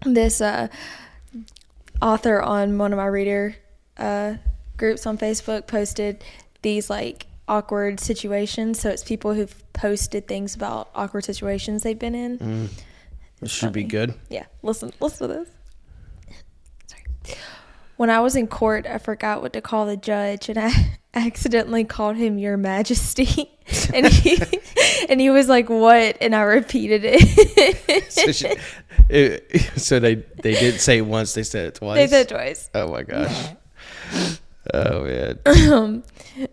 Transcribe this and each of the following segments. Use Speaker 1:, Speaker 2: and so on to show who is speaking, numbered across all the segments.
Speaker 1: this author on one of my reader groups on Facebook posted these like awkward situations. So it's people who've posted things about awkward situations they've been in.
Speaker 2: It should be good.
Speaker 1: Yeah, listen to this. Sorry. When I was in court, I forgot what to call the judge, and I accidentally called him Your Majesty, and he was like, "What?" And I repeated it.
Speaker 2: So they didn't say it once; they said it twice.
Speaker 1: They said it twice.
Speaker 2: Oh my gosh! Oh man.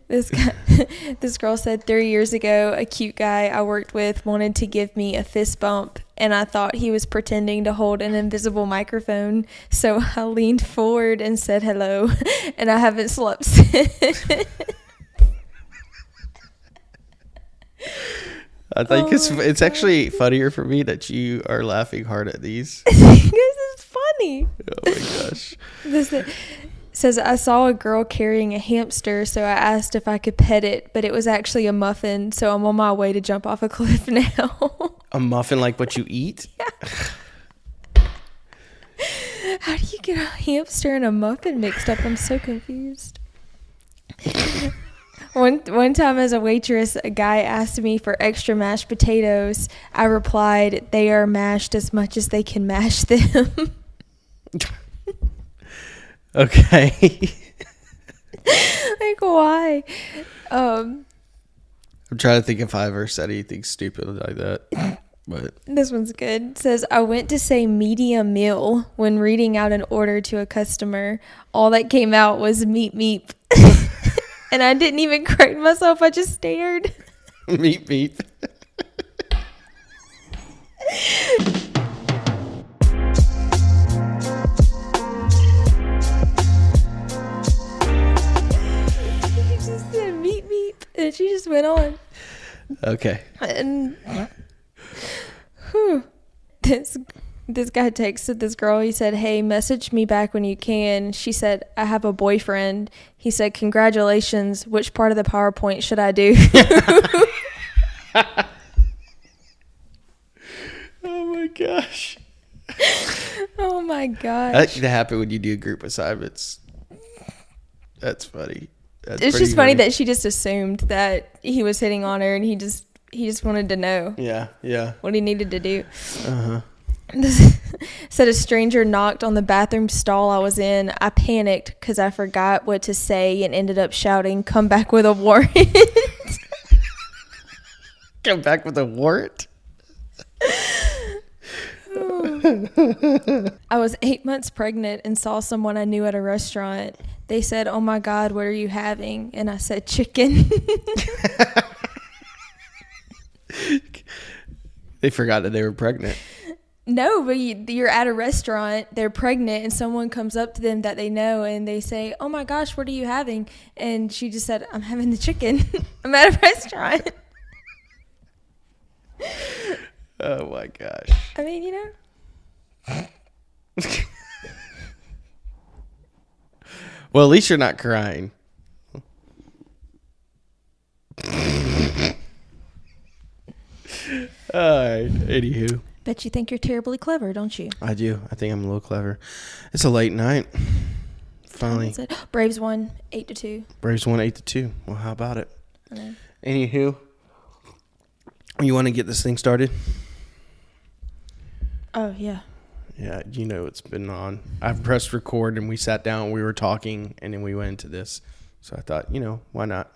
Speaker 1: This girl said 3 years ago, a cute guy I worked with wanted to give me a fist bump, and I thought he was pretending to hold an invisible microphone, so I leaned forward and said hello, and I haven't slept since.
Speaker 2: I think it's actually funnier for me that you are laughing hard at these.
Speaker 1: This is funny.
Speaker 2: Oh my gosh.
Speaker 1: This says, I saw a girl carrying a hamster, so I asked if I could pet it, but it was actually a muffin, so I'm on my way to jump off a cliff now.
Speaker 2: A muffin like what you eat?
Speaker 1: Yeah. How do you get a hamster and a muffin mixed up? I'm so confused. One time as a waitress, a guy asked me for extra mashed potatoes. I replied, they are mashed as much as they can mash them.
Speaker 2: Okay.
Speaker 1: Like, why?
Speaker 2: I'm trying to think if I ever said anything stupid like that. But
Speaker 1: this one's good. It says, I went to say medium meal when reading out an order to a customer. All that came out was meep meep. And I didn't even correct myself. I just stared.
Speaker 2: Meep meep.
Speaker 1: Meep meep, and she just went on.
Speaker 2: Okay.
Speaker 1: And this guy texted this girl. He said, hey, message me back when you can. She said, I have a boyfriend. He said, congratulations. Which part of the PowerPoint should I do?
Speaker 2: Oh my gosh.
Speaker 1: Oh my gosh.
Speaker 2: That can happen when you do group assignments. That's funny.
Speaker 1: It's just funny that she just assumed that he was hitting on her, and he just wanted to know.
Speaker 2: Yeah.
Speaker 1: What he needed to do.
Speaker 2: Uh-huh.
Speaker 1: Said a stranger knocked on the bathroom stall I was in. I panicked because I forgot what to say and ended up shouting, come back with a warrant.
Speaker 2: Come back with a warrant?
Speaker 1: I was 8 months pregnant and saw someone I knew at a restaurant. They said, oh my God, what are you having? And I said, chicken.
Speaker 2: They forgot that they were pregnant.
Speaker 1: No, but you're at a restaurant, they're pregnant, and someone comes up to them that they know, and they say, oh my gosh, what are you having? And she just said, I'm having the chicken. I'm at a restaurant.
Speaker 2: Oh my gosh.
Speaker 1: I mean, you know.
Speaker 2: Well, at least you're not crying. Alright, anywho.
Speaker 1: Bet you think you're terribly clever, don't you?
Speaker 2: I do. I think I'm a little clever. It's a late night. Finally.
Speaker 1: Braves won 8-2.
Speaker 2: Braves won 8-2. Well, how about it?
Speaker 1: I know.
Speaker 2: Anywho, you want to get this thing started?
Speaker 1: Oh, yeah.
Speaker 2: Yeah, you know it's been on. I've pressed record and we sat down, we were talking, and then we went into this. So I thought, why not?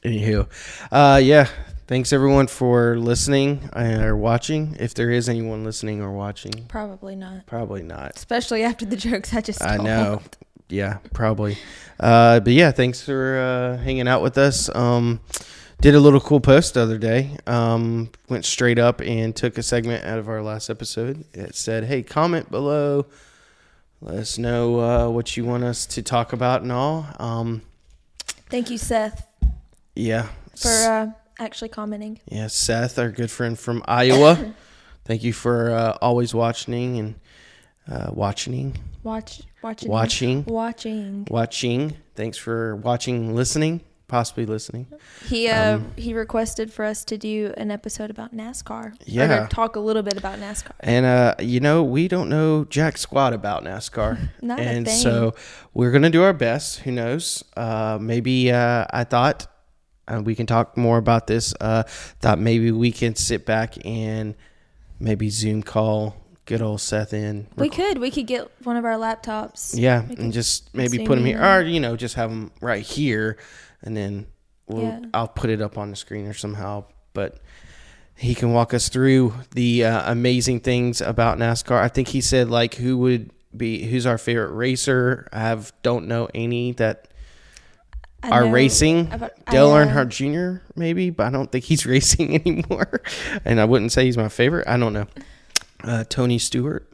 Speaker 2: Anywho, yeah, thanks everyone for listening or watching. If there is anyone listening or watching.
Speaker 1: Probably not.
Speaker 2: Probably not.
Speaker 1: Especially after the jokes I just told.
Speaker 2: I know. Yeah, probably. But yeah, thanks for hanging out with us. Did a little cool post the other day. Went straight up and took a segment out of our last episode. It said, hey, comment below. Let us know what you want us to talk about and all.
Speaker 1: Thank you, Seth.
Speaker 2: Yeah.
Speaker 1: For actually commenting.
Speaker 2: Yeah, Seth, our good friend from Iowa. Thank you for always watching and watching. Watching. Thanks for watching, listening. possibly listening.
Speaker 1: He requested for us to do an episode about NASCAR.
Speaker 2: Yeah.
Speaker 1: Or to talk a little bit about NASCAR.
Speaker 2: And we don't know jack squat about NASCAR.
Speaker 1: Not
Speaker 2: and
Speaker 1: a thing.
Speaker 2: So we're gonna do our best. Who knows? Maybe I thought we can talk more about this. Thought maybe we can sit back and maybe Zoom call good old Seth in.
Speaker 1: We could get one of our laptops.
Speaker 2: Yeah, and just maybe put him here, or just have him right here, and then I'll put it up on the screen or somehow. But he can walk us through the amazing things about NASCAR. I think he said like who's our favorite racer. Don't know any that are racing. Dale Earnhardt Jr. maybe, but I don't think he's racing anymore. And I wouldn't say he's my favorite. I don't know. Tony Stewart,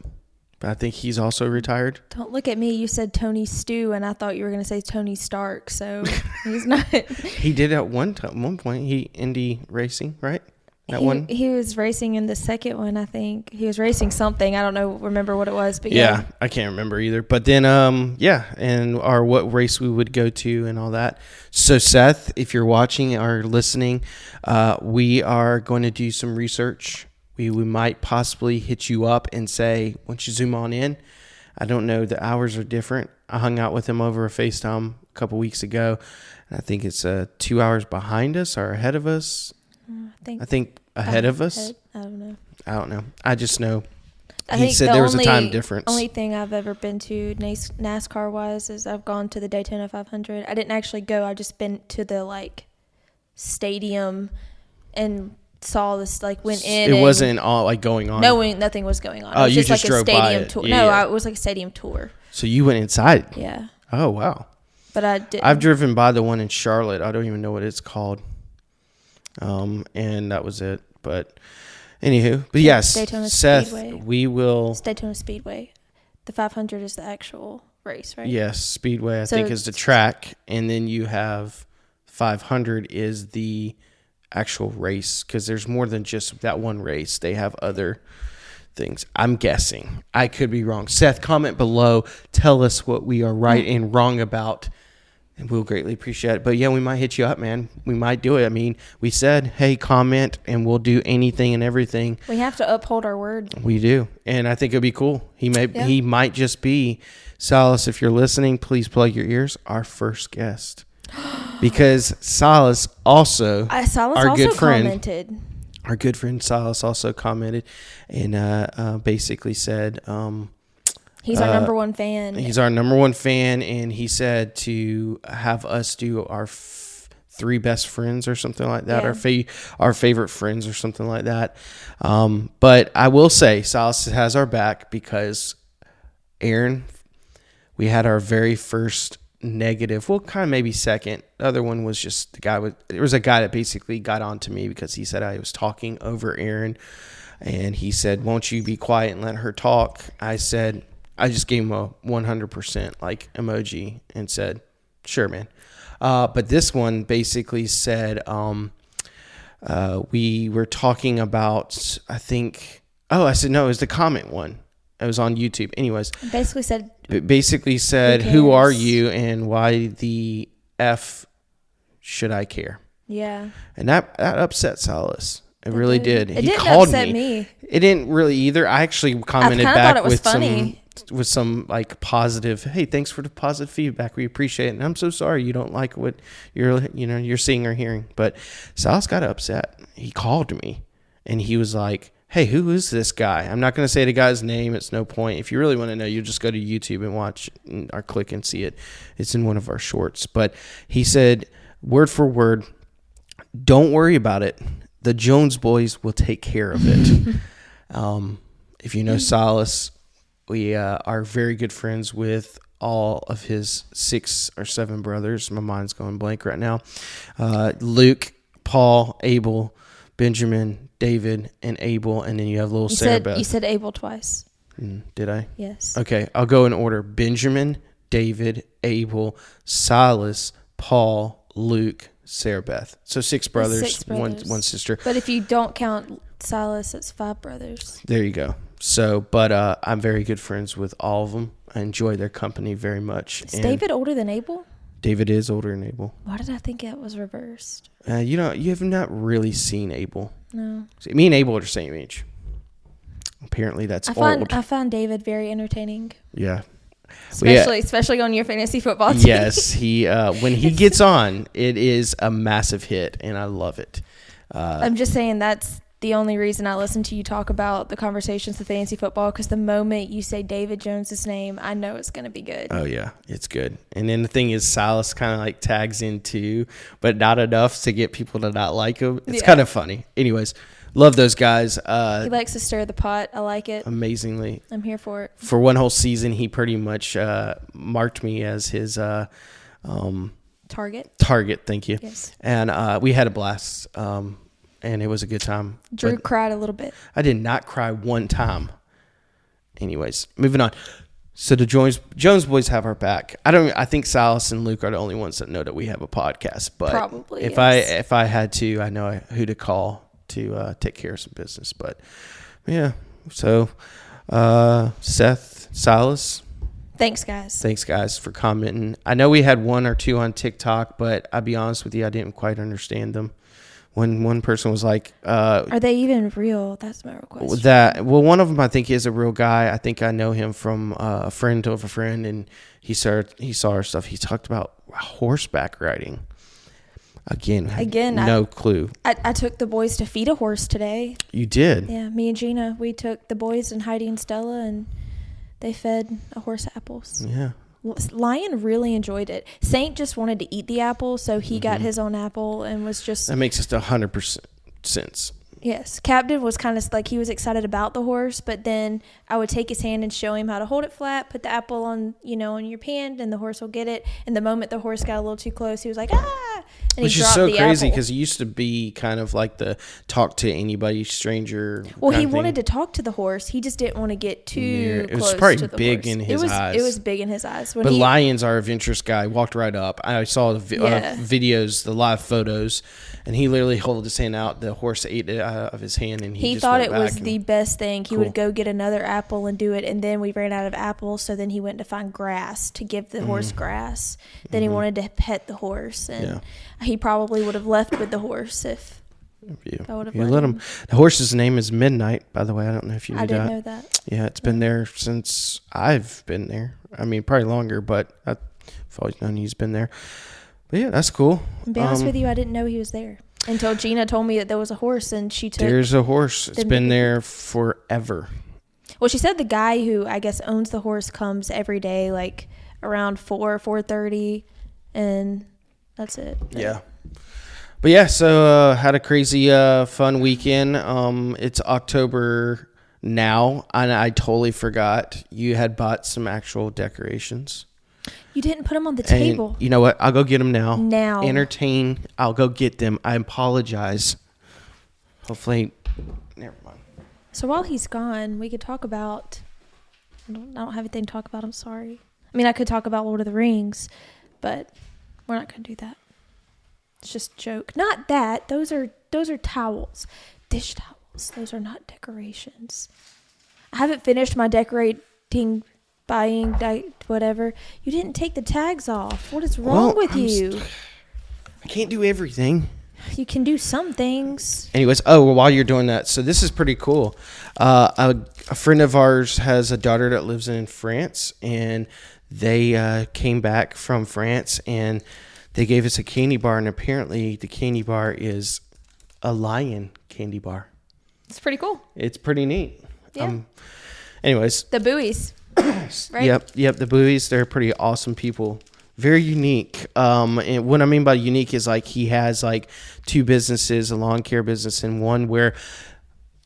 Speaker 2: but I think he's also retired.
Speaker 1: Don't look at me. You said Tony Stew, and I thought you were going to say Tony Stark. So he's not.
Speaker 2: He did at one point. He Indy racing, right?
Speaker 1: He was racing in the second one. I think he was racing something. I don't remember what it was, but
Speaker 2: yeah, I can't remember either. But then, and what race we would go to and all that. So Seth, if you're watching or listening, we are going to do some research. We might possibly hit you up and say, once you zoom on in, I don't know, the hours are different. I hung out with him over a FaceTime a couple weeks ago, and I think it's 2 hours behind us or ahead of us. I think ahead of us.
Speaker 1: I don't know.
Speaker 2: I just know
Speaker 1: he
Speaker 2: said there was a time difference.
Speaker 1: Only thing I've ever been to NASCAR wise is I've gone to the Daytona 500. I didn't actually go. I just been to the stadium and saw this, went in.
Speaker 2: It wasn't all going on.
Speaker 1: No, nothing was going on.
Speaker 2: Oh,
Speaker 1: it was
Speaker 2: you
Speaker 1: just
Speaker 2: drove
Speaker 1: a stadium
Speaker 2: by it.
Speaker 1: tour.
Speaker 2: Yeah,
Speaker 1: no,
Speaker 2: yeah.
Speaker 1: It was like a stadium tour.
Speaker 2: So you went inside?
Speaker 1: Yeah.
Speaker 2: Oh, wow.
Speaker 1: But I didn't.
Speaker 2: I've driven by the one in Charlotte. I don't even know what it's called. And that was it. But anywho, but yes,
Speaker 1: Daytona
Speaker 2: Seth,
Speaker 1: Speedway. It's Daytona Speedway. The 500 is the actual race, right?
Speaker 2: Yes, Speedway I think is the track, and then you have 500 is the actual race, because there's more than just that one race. They have other things. I'm guessing. I could be wrong. Seth, comment below. Tell us what we are right and wrong about, and we'll greatly appreciate it. But yeah, we might hit you up, man. We might do it. I mean, we said, hey, comment, and we'll do anything and everything.
Speaker 1: We have to uphold our word.
Speaker 2: We do, and I think it'd be cool. He might just be, Silas, if you're listening, please plug your ears, our first guest. Because Silas also, our good friend,
Speaker 1: commented.
Speaker 2: Our good friend Silas also commented and basically said,
Speaker 1: he's our number one fan.
Speaker 2: He's our number one fan, and he said to have us do our three best friends or something like that, our favorite friends or something like that. But I will say Silas has our back, because Erin, we had our very first negative, well, kind of maybe second. The other one was just there was a guy that basically got on to me because he said I was talking over Erin, and he said, won't you be quiet and let her talk? I just gave him a 100% emoji and said, sure, man. But this one basically said, we were talking about, I said, no, it was the comment one. It was on YouTube. Anyways, basically said, who are you and why the F should I care? Yeah. And that upset Silas. It really did.
Speaker 1: It didn't upset me.
Speaker 2: It didn't really either. I actually commented back with some positive, hey, thanks for the positive feedback. We appreciate it. And I'm so sorry you don't like what you're seeing or hearing. But Silas got upset. He called me and he was like, hey, who is this guy? I'm not going to say the guy's name. It's no point. If you really want to know, you just go to YouTube and watch or click and see it. It's in one of our shorts. But he said, word for word, don't worry about it. The Jones boys will take care of it. If you know Silas, we are very good friends with all of his 6 or 7 brothers. My mind's going blank right now. Luke, Paul, Abel, Benjamin, David, and Abel, and then you have little Sarah Beth.
Speaker 1: You said Abel twice.
Speaker 2: Did I?
Speaker 1: Yes.
Speaker 2: Okay, I'll go in order. Benjamin, David, Abel, Silas, Paul, Luke, Sarah Beth. So 6 brothers, one sister.
Speaker 1: But if you don't count Silas, it's 5 brothers.
Speaker 2: There you go. So, but I'm very good friends with all of them. I enjoy their company very much.
Speaker 1: Is David older than Abel?
Speaker 2: David is older than Abel.
Speaker 1: Why did I think it was reversed?
Speaker 2: You have not really seen Abel.
Speaker 1: No.
Speaker 2: So me and Abel are the same age. Apparently that's old.
Speaker 1: I find David very entertaining.
Speaker 2: Yeah.
Speaker 1: Especially on your fantasy football team.
Speaker 2: Yes, he when he gets on, it is a massive hit, and I love it.
Speaker 1: I'm just saying that's the only reason I listen to you talk about the conversations of fantasy football, because the moment you say David Jones's name, I know it's going to be good.
Speaker 2: Oh yeah, it's good. And then the thing is, Silas kind of like tags in too, but not enough to get people to not like him. It's kind of funny. Anyways, love those guys.
Speaker 1: He likes to stir the pot. I like it.
Speaker 2: Amazingly.
Speaker 1: I'm here for it.
Speaker 2: For one whole season, he pretty much marked me as his
Speaker 1: target.
Speaker 2: Thank you.
Speaker 1: Yes.
Speaker 2: And we had a blast. And it was a good time.
Speaker 1: Drew cried a little bit.
Speaker 2: I did not cry one time. Anyways, moving on. So the Jones boys have our back. I think Silas and Luke are the only ones that know that we have a podcast. But
Speaker 1: probably
Speaker 2: if I had to, I know who to call to take care of some business. But yeah. So Seth, Silas.
Speaker 1: Thanks guys
Speaker 2: for commenting. I know we had one or two on TikTok, but I'll be honest with you, I didn't quite understand them. When one person was like,
Speaker 1: are they even real? That's my real question.
Speaker 2: One of them I think is a real guy. I think I know him from a friend of a friend, and he saw our stuff. He talked about horseback riding. Again, no clue.
Speaker 1: I took the boys to feed a horse today.
Speaker 2: You did?
Speaker 1: Yeah, me and Gina, we took the boys and Heidi and Stella, and they fed a horse apples.
Speaker 2: Yeah.
Speaker 1: Lion really enjoyed it. Saint just wanted to eat the apple, so he got his own apple and was just...
Speaker 2: That makes just 100% sense.
Speaker 1: Yes. Captain was kind of like, he was excited about the horse, but then I would take his hand and show him how to hold it flat, put the apple on, on your pan, and the horse will get it. And the moment the horse got a little too close, he was like, ah! And
Speaker 2: which is so crazy because he used to be kind of like the talk to anybody stranger.
Speaker 1: Well, he wanted to talk to the horse. He just didn't want to get too close to the horse.
Speaker 2: It was probably big in his eyes.
Speaker 1: It was big in his eyes.
Speaker 2: But Lion's our adventurous guy. Walked right up. I saw the videos, the live photos, and he literally held his hand out. The horse ate it out of his hand, and he just
Speaker 1: thought
Speaker 2: went
Speaker 1: it was
Speaker 2: back
Speaker 1: the best thing. He would go get another apple and do it, and then we ran out of apples, so then he went to find grass to give the horse grass. Then he wanted to pet the horse, and he probably would have left with the horse if I would have let him.
Speaker 2: The horse's name is Midnight, by the way. I don't know if you knew that.
Speaker 1: I didn't know that.
Speaker 2: Yeah, it's been there since I've been there. I mean, probably longer, but I've always known he's been there. But yeah, that's cool.
Speaker 1: To be honest with you, I didn't know he was there until Gina told me that there was a horse, and she took...
Speaker 2: There's a horse. It's been there forever.
Speaker 1: Well, she said the guy who, I guess, owns the horse comes every day, like around 4:30, and that's it.
Speaker 2: Yeah. But yeah, so had a crazy fun weekend. It's October now, and I totally forgot you had bought some actual decorations.
Speaker 1: You didn't put them on the table.
Speaker 2: You know what? I'll go get them now.
Speaker 1: Entertain.
Speaker 2: I'll go get them. I apologize. Hopefully, never mind.
Speaker 1: So while he's gone, we could talk about... I don't have anything to talk about. I'm sorry. I mean, I could talk about Lord of the Rings, but we're not going to do that. It's just a joke. Not that. Those are towels. Dish towels. Those are not decorations. I haven't finished my buying, whatever. You didn't take the tags off. What is wrong with you?
Speaker 2: I can't do everything.
Speaker 1: You can do some things.
Speaker 2: Anyways, while you're doing that, so this is pretty cool. A friend of ours has a daughter that lives in France, and they came back from France, and they gave us a candy bar, and apparently the candy bar is a lion candy bar.
Speaker 1: It's pretty cool.
Speaker 2: It's pretty neat.
Speaker 1: Yeah.
Speaker 2: Anyways.
Speaker 1: The buoys. Right?
Speaker 2: Yep. The buoys, they're pretty awesome people. Very unique. And what I mean by unique is like he has like two businesses, a lawn care business and one where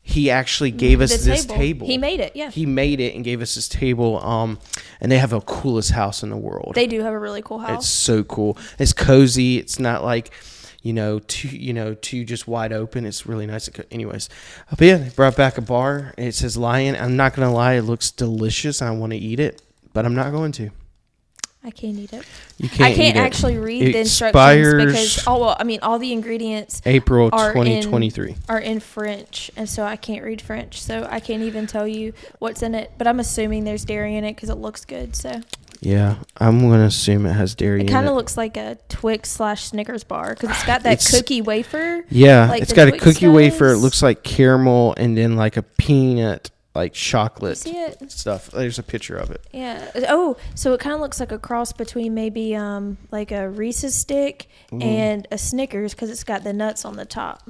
Speaker 2: he actually gave us this table.
Speaker 1: He made it, yeah.
Speaker 2: He made it and gave us this table. And they have the coolest house in the world.
Speaker 1: They do have a really cool house.
Speaker 2: It's so cool. It's cozy. It's not like, too just wide open. It's really nice. Anyways, but yeah, they brought back a bar. It says Lion. I'm not gonna lie, it looks delicious. I want to eat it, but I'm not going to.
Speaker 1: I can't eat it.
Speaker 2: You can't.
Speaker 1: I can't actually read the instructions because all the ingredients
Speaker 2: April 2023
Speaker 1: are in French, and so I can't read French, so I can't even tell you what's in it. But I'm assuming there's dairy in it because it looks good. So
Speaker 2: Yeah, I'm going to assume it has dairy in
Speaker 1: It
Speaker 2: it.
Speaker 1: kind of looks like a Twix/Snickers bar because it's got that cookie wafer.
Speaker 2: Yeah,
Speaker 1: like
Speaker 2: it's
Speaker 1: the
Speaker 2: got a
Speaker 1: Twix
Speaker 2: cookie wafer. It
Speaker 1: does.
Speaker 2: looks like caramel and then like a peanut, like chocolate
Speaker 1: See it?
Speaker 2: stuff. There's a picture of it.
Speaker 1: Yeah. Oh, so it kind of looks like a cross between maybe like a Reese's stick and a Snickers because it's got the nuts on the top.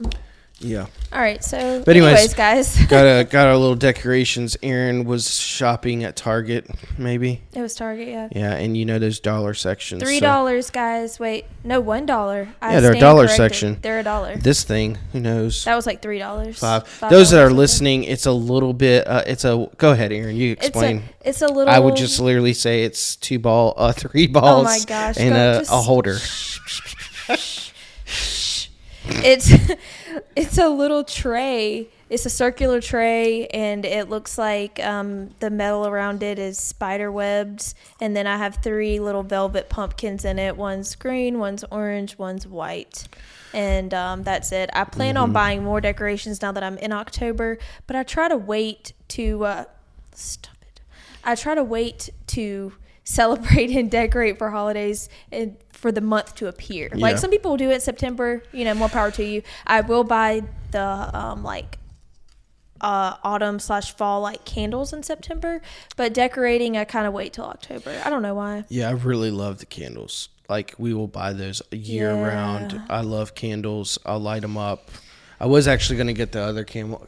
Speaker 2: Yeah.
Speaker 1: All right. So,
Speaker 2: But anyways,
Speaker 1: guys,
Speaker 2: got our little decorations. Erin was shopping at Target, maybe.
Speaker 1: it was Target. Yeah.
Speaker 2: Yeah, and you know those dollar sections.
Speaker 1: $3, guys. Wait, no, $1.
Speaker 2: Yeah, they're a dollar section.
Speaker 1: They're $1.
Speaker 2: This thing, who knows?
Speaker 1: That was like $3.
Speaker 2: $5. Those that are listening, it's a little bit. Go ahead, Erin. You explain.
Speaker 1: It's a little.
Speaker 2: I would just literally say it's 3 balls.
Speaker 1: Oh my gosh!
Speaker 2: And a holder.
Speaker 1: It's a little tray. It's a circular tray, and it looks like the metal around it is spider webs. And then I have 3 little velvet pumpkins in it. One's green, one's orange, one's white. And that's it. I plan on buying more decorations now that I'm in October, but I try to wait to I try to wait to celebrate and decorate for holidays and for the month to appear.
Speaker 2: Yeah.
Speaker 1: Like some people do it in September, more power to you. I will buy the autumn/fall like candles in September, but decorating I kind of wait till October. I don't know why.
Speaker 2: Yeah, I really love the candles. Like, we will buy those year round. I love candles. I'll light them up. I was actually going to get the other candle.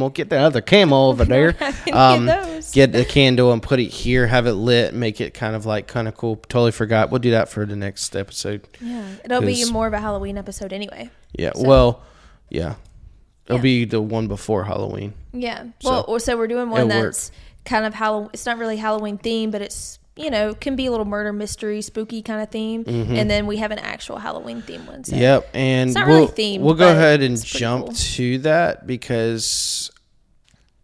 Speaker 2: Get the other camel over there. Get the candle and put it here, have it lit, make it kind of cool. Totally forgot. We'll do that for the next episode.
Speaker 1: Yeah, it'll be more of a Halloween episode anyway.
Speaker 2: Yeah, so. It'll be the one before Halloween.
Speaker 1: Yeah. Well, so we're doing one that's kind of Halloween. It's not really Halloween themed, but it's, can be a little murder mystery, spooky kind of theme. Mm-hmm. And then we have an actual Halloween theme one. So
Speaker 2: yep. And
Speaker 1: it's not really themed.
Speaker 2: We'll go ahead and jump to that because,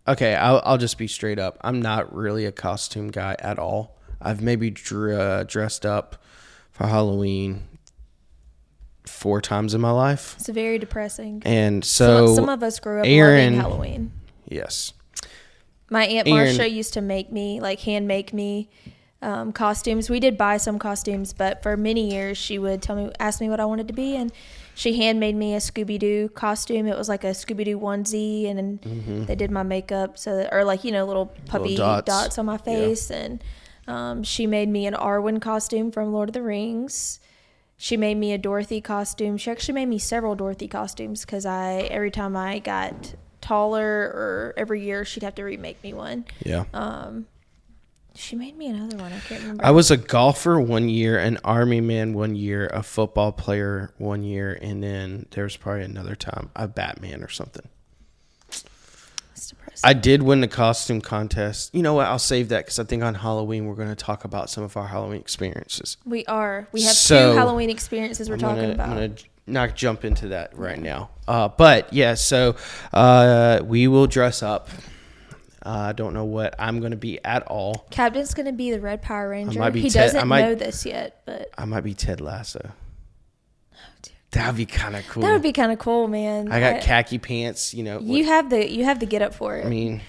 Speaker 2: okay, I'll just be straight up. I'm not really a costume guy at all. I've maybe dressed up for Halloween 4 times in my life.
Speaker 1: It's very depressing.
Speaker 2: And so
Speaker 1: some of us grew up
Speaker 2: Erin,
Speaker 1: loving Halloween.
Speaker 2: Yes.
Speaker 1: My Aunt Marcia used to make me, hand make me costumes. We did buy some costumes, but for many years she would ask me what I wanted to be, and she handmade me a Scooby-Doo costume. It was like a Scooby-Doo onesie, and they did my makeup, little puppy dots on my face, and she made me an Arwen costume from Lord of the Rings. She made me a Dorothy costume. She actually made me several Dorothy costumes because every time I got taller or every year she'd have to remake me one.
Speaker 2: Yeah.
Speaker 1: She made me another one. I can't remember.
Speaker 2: I was a golfer one year, an army man one year, a football player one year, and then there's probably another time a Batman or something.
Speaker 1: That's depressing.
Speaker 2: I did win the costume contest. You know what? I'll save that because I think on Halloween we're going to talk about some of our Halloween experiences.
Speaker 1: We are. We have 2 Halloween experiences we're talking about.
Speaker 2: I'm going to not jump into that right now. But yeah, so we will dress up. I don't know what I'm going to be at all.
Speaker 1: Captain's going to be the Red Power Ranger. He
Speaker 2: Ted,
Speaker 1: doesn't know this yet, but
Speaker 2: I might be Ted Lasso. That would be kind of cool.
Speaker 1: That would be kind of cool, man.
Speaker 2: I got khaki pants,
Speaker 1: You have the get up for it.
Speaker 2: I mean,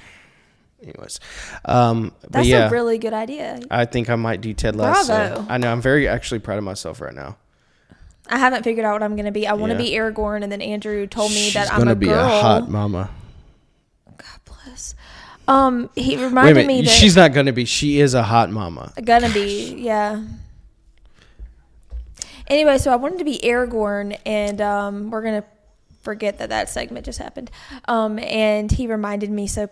Speaker 2: anyways.
Speaker 1: That's a really good idea.
Speaker 2: I think I might do Ted Lasso.
Speaker 1: Bravo.
Speaker 2: I know. I'm very actually proud of myself right now.
Speaker 1: I haven't figured out what I'm going to be. I want to be Aragorn, and then Andrew told me that I'm a girl.
Speaker 2: She's going to be a hot mama.
Speaker 1: God bless. He reminded me that
Speaker 2: she's not going to be. She is a hot mama.
Speaker 1: Gonna be, yeah. Anyway, so I wanted to be Aragorn, and we're gonna forget that segment just happened. And he reminded me so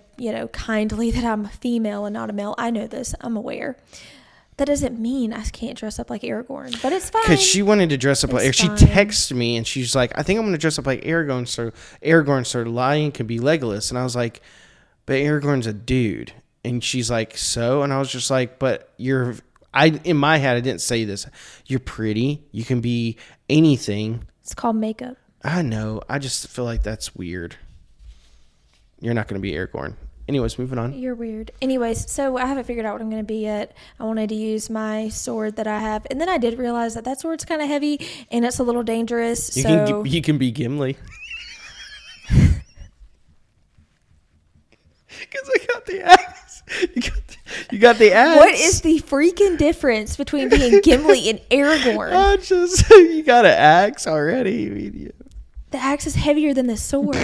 Speaker 1: kindly that I'm a female and not a male. I know this. I'm aware. That doesn't mean I can't dress up like Aragorn, but it's fine.
Speaker 2: Because she wanted to dress up like. She texted me and she's like, "I think I'm going to dress up like Aragorn, so Lion can be Legolas." And I was like, "But Aragorn's a dude." And she's like, "So?" And I was just like, "But you're." In my head, I didn't say this. You're pretty. You can be anything.
Speaker 1: It's called makeup.
Speaker 2: I know. I just feel like that's weird. You're not going to be Aragorn. Anyways, moving on.
Speaker 1: You're weird. Anyways, so I haven't figured out what I'm going to be yet. I wanted to use my sword that I have. And then I did realize that sword's kind of heavy and it's a little dangerous.
Speaker 2: You can be Gimli. Because I got the axe. You got the axe.
Speaker 1: What is the freaking difference between being Gimli and Aragorn?
Speaker 2: Oh, just you got an axe already.
Speaker 1: The axe is heavier than the sword.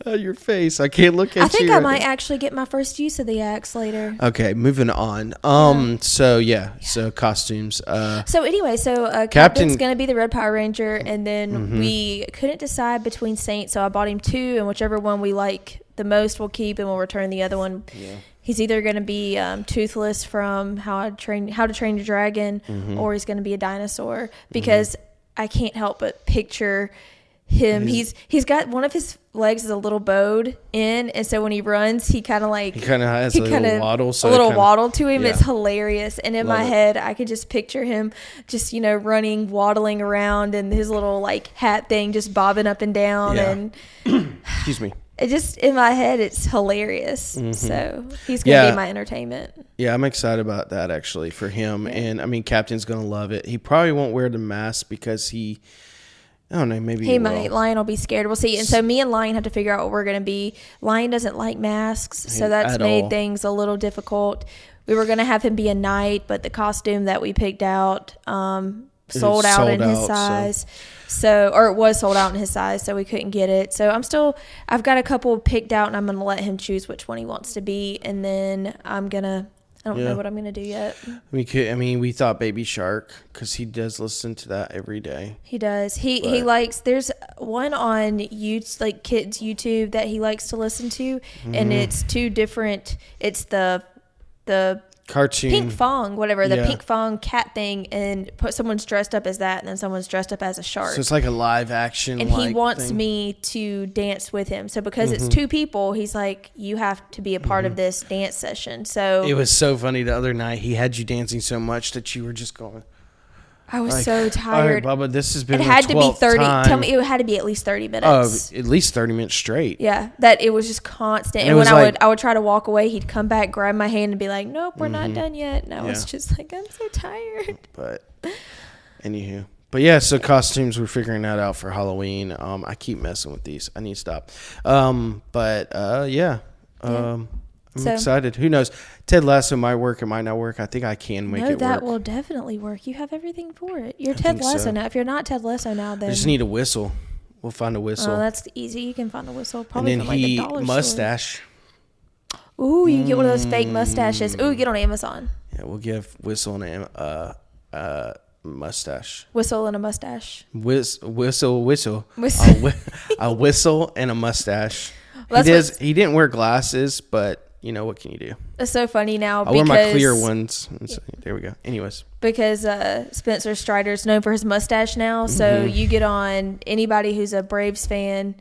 Speaker 2: Your face. I can't look at you.
Speaker 1: I think I might actually get my first use of the axe later.
Speaker 2: Okay, moving on. So costumes.
Speaker 1: So anyway, Captain's going to be the Red Power Ranger, and then we couldn't decide between Saints, so I bought him 2, and whichever one we like the most we'll keep, and we'll return the other one. Yeah. He's either going to be Toothless from How to Train Your Dragon, or he's going to be a dinosaur, because I can't help but picture him. He's got one of his legs is a little bowed in, and so when he runs, he kind of has a little waddle. So waddle to him. Yeah. It's hilarious. And in my head, I could just picture him just running, waddling around, and his little hat thing just bobbing up and down. Yeah. And
Speaker 2: excuse me.
Speaker 1: It just in my head, it's hilarious. So he's gonna be my entertainment. Yeah,
Speaker 2: I'm excited about that actually for him. And I mean, Captain's gonna love it. He probably won't wear the mask because I don't know, maybe
Speaker 1: he might. Lion will be scared. We'll see. And so me and Lion have to figure out what we're going to be. Lion doesn't like masks, so that's made things a little difficult. We were going to have him be a knight, but the costume that we picked out sold out in his size. Or it was sold out in his size, so we couldn't get it. So I've got a couple picked out, and I'm going to let him choose which one he wants to be, and then I don't know what I'm going to do yet.
Speaker 2: We thought Baby Shark because he does listen to that every day.
Speaker 1: He does. He likes, there's one on YouTube, kids YouTube that he likes to listen to, and it's 2 different, it's the
Speaker 2: cartoon
Speaker 1: Pink Fong, whatever, the Pink Fong cat thing, and someone's dressed up as that, and then someone's dressed up as a shark.
Speaker 2: So it's like a live action,
Speaker 1: and he wants me to dance with him. So because it's 2 people, he's like, you have to be a part of this dance session. So
Speaker 2: it was so funny the other night. He had you dancing so much that you were just going.
Speaker 1: I was so tired.
Speaker 2: All right, Bubba, this has been.
Speaker 1: It had
Speaker 2: to
Speaker 1: be 30.
Speaker 2: Time.
Speaker 1: Tell me, it had to be at least 30 minutes.
Speaker 2: Oh, at least 30 minutes straight.
Speaker 1: Yeah, that it was just constant. And when I would try to walk away, he'd come back, grab my hand, and be like, "Nope, we're not done yet." And I was just like, "I'm so tired."
Speaker 2: But anywho, so costumes, we're figuring that out for Halloween. I keep messing with these. I need to stop. I'm excited. Who knows? Ted Lasso might work. It might not work. I think I can make it work.
Speaker 1: No, that will definitely work. You have everything for it. You're Ted Lasso now. If you're not Ted Lasso now, then...
Speaker 2: I just need a whistle. We'll find a whistle.
Speaker 1: Oh, that's easy. You can find a whistle. Probably
Speaker 2: and then
Speaker 1: from a dollar
Speaker 2: mustache.
Speaker 1: Store. Ooh, you can get one of those fake mustaches. Ooh, get on Amazon.
Speaker 2: Yeah, we'll give Whistle and mustache.
Speaker 1: Whistle and a mustache.
Speaker 2: Whistle. A whistle and a mustache. Well, he didn't wear glasses, but what can you do?
Speaker 1: It's so funny now.
Speaker 2: I wear my clear ones. So, there we go. Anyways,
Speaker 1: because Spencer Strider's known for his mustache now, so you get on anybody who's a Braves fan,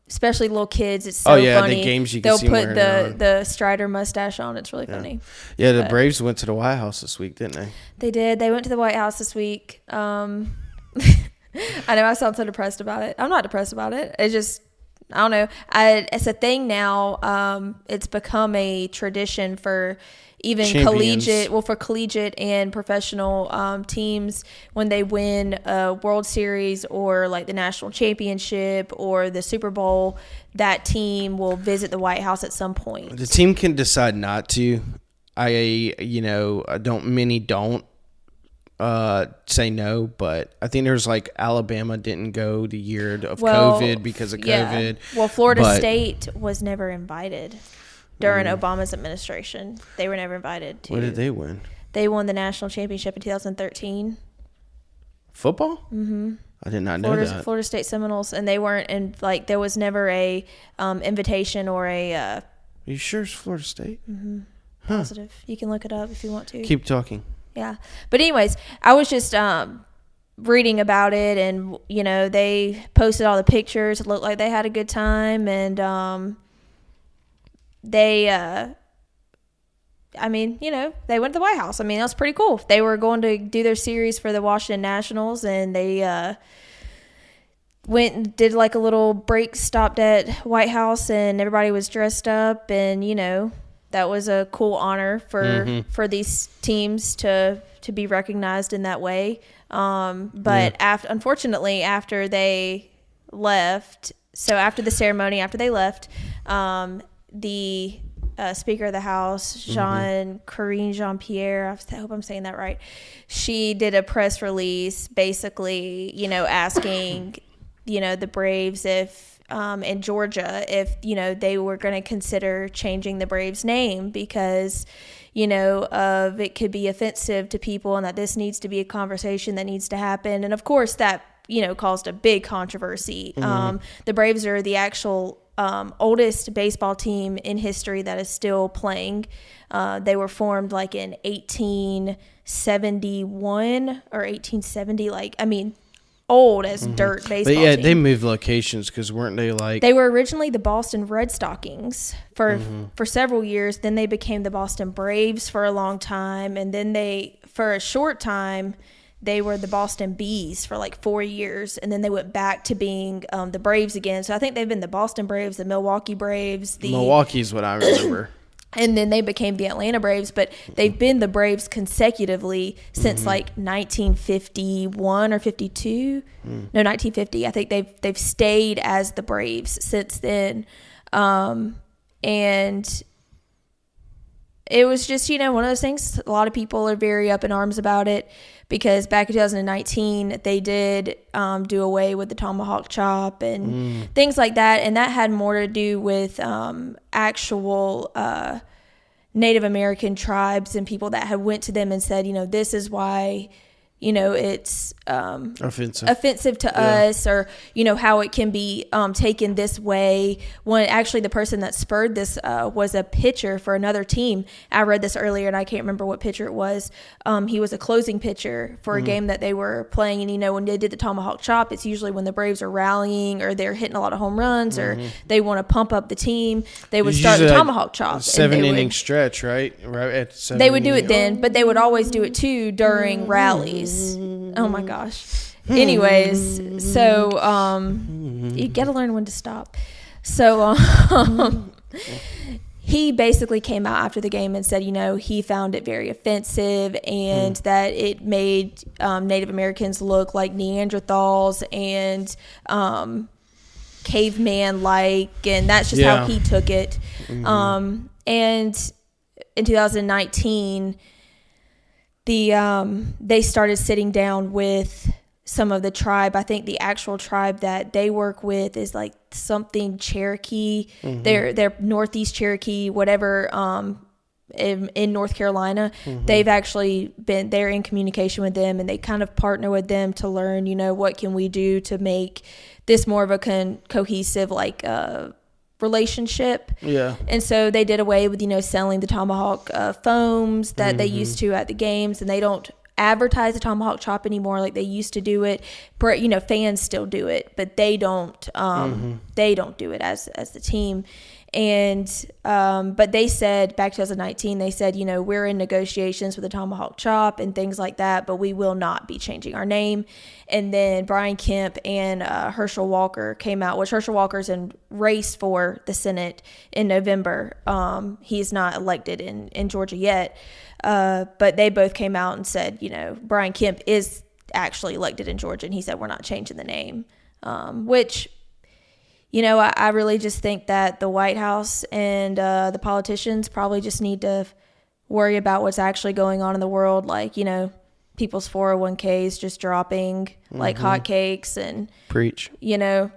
Speaker 1: especially little kids. It's so funny.
Speaker 2: The games
Speaker 1: they'll put the Strider mustache on. It's really funny.
Speaker 2: Yeah, the Braves went to the White House this week, didn't they?
Speaker 1: They did. They went to the White House this week. I know I sound so depressed about it. I'm not depressed about it. It's just, I don't know. It's a thing now. It's become a tradition for even collegiate and professional teams when they win a World Series or like the national championship or the Super Bowl. That team will visit the White House at some point.
Speaker 2: The team can decide not to. Many don't say no, but I think there's Alabama didn't go the year of COVID because of COVID.
Speaker 1: Well, Florida State was never invited during Obama's administration. They were never invited to.
Speaker 2: What did they win?
Speaker 1: They won the national championship in 2013.
Speaker 2: Football? Mm-hmm. I did not know that.
Speaker 1: Florida State Seminoles, and they weren't in, there was never a invitation or a...
Speaker 2: Are you sure it's Florida State?
Speaker 1: Mm-hmm. Huh. Positive. You can look it up if you want to.
Speaker 2: Keep talking.
Speaker 1: Yeah. But anyways, I was just reading about it, and, they posted all the pictures. It looked like they had a good time, and they they went to the White House. I mean, that was pretty cool. They were going to do their series for the Washington Nationals, and they went and did a little break, stopped at White House, and everybody was dressed up, and, that was a cool honor for these teams to be recognized in that way. Unfortunately, after they left, so after the ceremony, after they left, the Speaker of the House, Corinne Jean-Pierre, I hope I'm saying that right. She did a press release basically, asking, the Braves if, in Georgia, if, they were going to consider changing the Braves name because, it could be offensive to people and that this needs to be a conversation that needs to happen. And of course that, caused a big controversy. The Braves are the actual oldest baseball team in history that is still playing. They were formed like in 1871 or 1870, old as dirt baseball
Speaker 2: But yeah,
Speaker 1: team.
Speaker 2: they moved locations because weren't they like...
Speaker 1: They were originally the Boston Red Stockings for several years. Then they became the Boston Braves for a long time. And then for a short time, they were the Boston Bees for like 4 years. And then they went back to being the Braves again. So I think they've been the Boston Braves, the Milwaukee Braves.
Speaker 2: Milwaukee's what I remember.
Speaker 1: And then they became the Atlanta Braves, but they've been the Braves consecutively since like 1951 or 52. No, 1950. I think they've stayed as the Braves since then. And it was just, one of those things. A lot of people are very up in arms about it because back in 2019, they did do away with the tomahawk chop and things like that. And that had more to do with actual Native American tribes and people that had went to them and said, this is why, it's offensive to us, or, how it can be taken this way. When actually the person that spurred this was a pitcher for another team. I read this earlier and I can't remember what pitcher it was. He was a closing pitcher for a game that they were playing. And, when they did the tomahawk chop, it's usually when the Braves are rallying or they're hitting a lot of home runs or they want to pump up the team. They would start the tomahawk chop.
Speaker 2: 7-inning stretch, right? Right at 7.
Speaker 1: They would do it then, but they would always do it too during rallies. Oh my gosh. Anyways, so you got to learn when to stop. So he basically came out after the game and said, he found it very offensive and that it made Native Americans look like Neanderthals and caveman-like, and that's just how he took it. And in 2019, they started sitting down with some of the tribe. I think the actual tribe that they work with is like something Cherokee. They're Northeast Cherokee, whatever, in North Carolina. They've actually they're in communication with them, and they kind of partner with them to learn, what can we do to make this more of a cohesive, relationship. Yeah. And so they did away with, selling the tomahawk foams that they used to at the games, and they don't advertise the tomahawk chop anymore like they used to do it. But, fans still do it, but they don't do it as the team. And but they said back 2019, they said, we're in negotiations with the tomahawk chop and things like that, but we will not be changing our name. And then Brian Kemp and Herschel Walker came out, which Herschel Walker's in race for the Senate in November. He's not elected in Georgia yet, but they both came out and said, Brian Kemp is actually elected in Georgia, and he said we're not changing the name, which. I really just think that the White House and the politicians probably just need to worry about what's actually going on in the world. Like, people's 401ks just dropping like hotcakes, and
Speaker 2: preach,
Speaker 1: the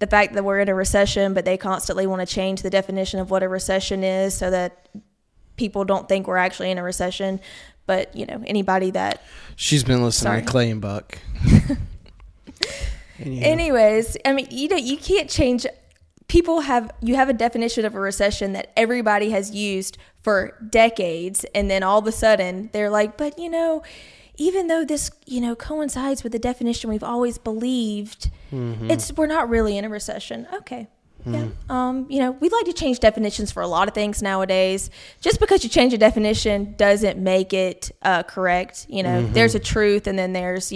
Speaker 1: fact that we're in a recession, but they constantly want to change the definition of what a recession is so that people don't think we're actually in a recession. But, anybody that...
Speaker 2: She's been listening to Clay and Buck.
Speaker 1: Anyways, you can't change. You have a definition of a recession that everybody has used for decades, and then all of a sudden they're like, but even though this coincides with the definition we've always believed, we're not really in a recession. Okay. Yeah. We'd like to change definitions for a lot of things nowadays. Just because you change a definition doesn't make it correct. There's a truth, and then there's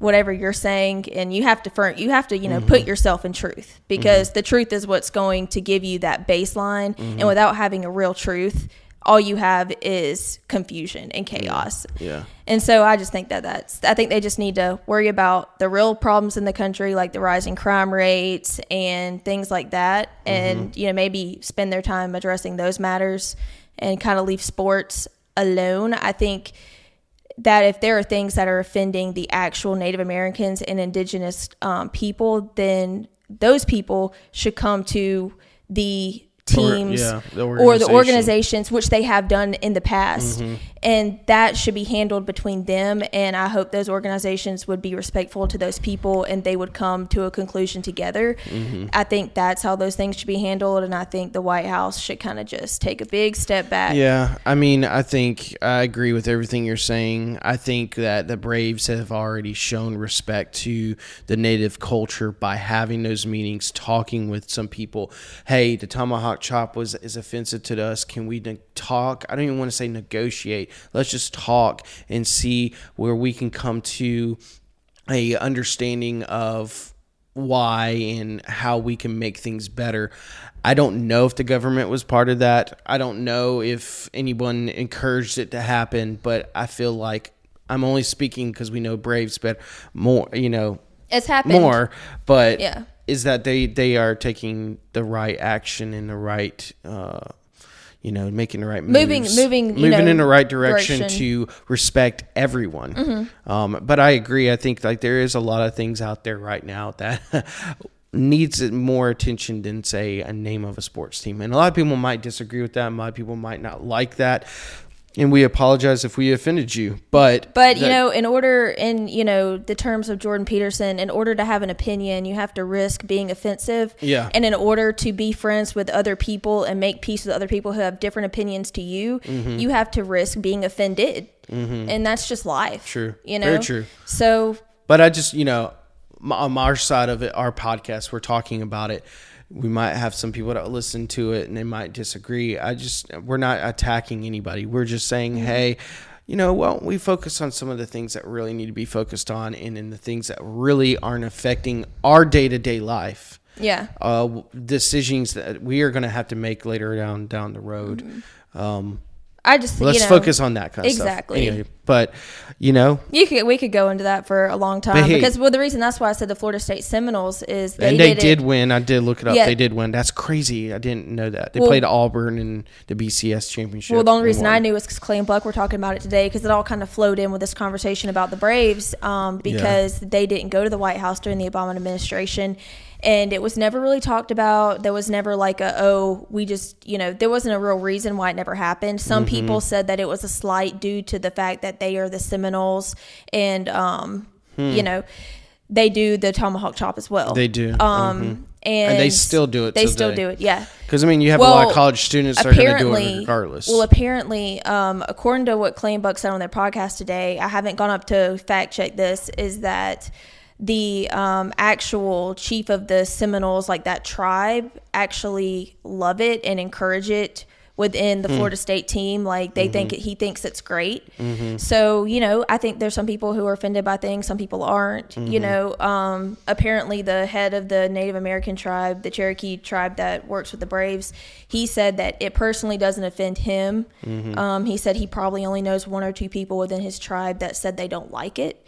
Speaker 1: whatever you're saying, and you have to put yourself in truth, because the truth is what's going to give you that baseline. And without having a real truth, all you have is confusion and chaos.
Speaker 2: Yeah.
Speaker 1: And so I just think I think they just need to worry about the real problems in the country, like the rising crime rates and things like that. And, maybe spend their time addressing those matters and kind of leave sports alone. I think that if there are things that are offending the actual Native Americans and indigenous people, then those people should come to the teams or the organizations, which they have done in the past. And that should be handled between them. And I hope those organizations would be respectful to those people and they would come to a conclusion together. I think that's how those things should be handled. And I think the White House should kind of just take a big step back.
Speaker 2: Yeah. I mean, I think I agree with everything you're saying. I think that the Braves have already shown respect to the Native culture by having those meetings, talking with some people. Hey, the tomahawk chop is offensive to us. Can we talk? I don't even want to say negotiate. Let's just talk and see where we can come to a understanding of why and how we can make things better. I don't know if the government was part of that. I don't know if anyone encouraged it to happen, but I feel like I'm only speaking because we know Braves, but more,
Speaker 1: it's happened
Speaker 2: more, but
Speaker 1: yeah.
Speaker 2: Is that they are taking the right action in the right, making the right moves. Moving in the right direction to respect everyone. But I agree. I think like there is a lot of things out there right now that needs more attention than, say, a name of a sports team. And a lot of people might disagree with that. A lot of people might not like that. And we apologize if we offended you. But
Speaker 1: in order, in the terms of Jordan Peterson, in order to have an opinion, you have to risk being offensive.
Speaker 2: Yeah.
Speaker 1: And in order to be friends with other people and make peace with other people who have different opinions to you, you have to risk being offended. And that's just life.
Speaker 2: True.
Speaker 1: Very
Speaker 2: true.
Speaker 1: So.
Speaker 2: But I just, on our side of it, our podcast, we're talking about it. We might have some people that listen to it and they might disagree. We're not attacking anybody. We're just saying, hey, we focus on some of the things that really need to be focused on and in the things that really aren't affecting our day-to-day life.
Speaker 1: Yeah.
Speaker 2: Decisions that we are going to have to make later down the road.
Speaker 1: I just
Speaker 2: let's focus on that kind of stuff.
Speaker 1: Exactly.
Speaker 2: Anyway, but
Speaker 1: we could go into that for a long time because the reason that's why I said the Florida State Seminoles is
Speaker 2: they did win. I did look it up. Yeah. They did win. That's crazy. I didn't know that. They played Auburn in the BCS championship.
Speaker 1: Well, the only reason I knew was because Clay and Buck were talking about it today because it all kind of flowed in with this conversation about the Braves because they didn't go to the White House during the Obama administration. And it was never really talked about. There was never like there wasn't a real reason why it never happened. Some people said that it was a slight due to the fact that they are the Seminoles and, they do the tomahawk chop as well.
Speaker 2: They do.
Speaker 1: And
Speaker 2: they still do it.
Speaker 1: They still do it, yeah.
Speaker 2: Because, you have a lot of college students that are going to do it regardless.
Speaker 1: Well, apparently, according to what Clay and Buck said on their podcast today, I haven't gone up to fact check this, is that the actual chief of the Seminoles, like that tribe, actually love it and encourage it within the Florida State team. Like they he thinks it's great. So, I think there's some people who are offended by things. Some people aren't, apparently the head of the Native American tribe, the Cherokee tribe that works with the Braves, he said that it personally doesn't offend him. He said he probably only knows one or two people within his tribe that said they don't like it.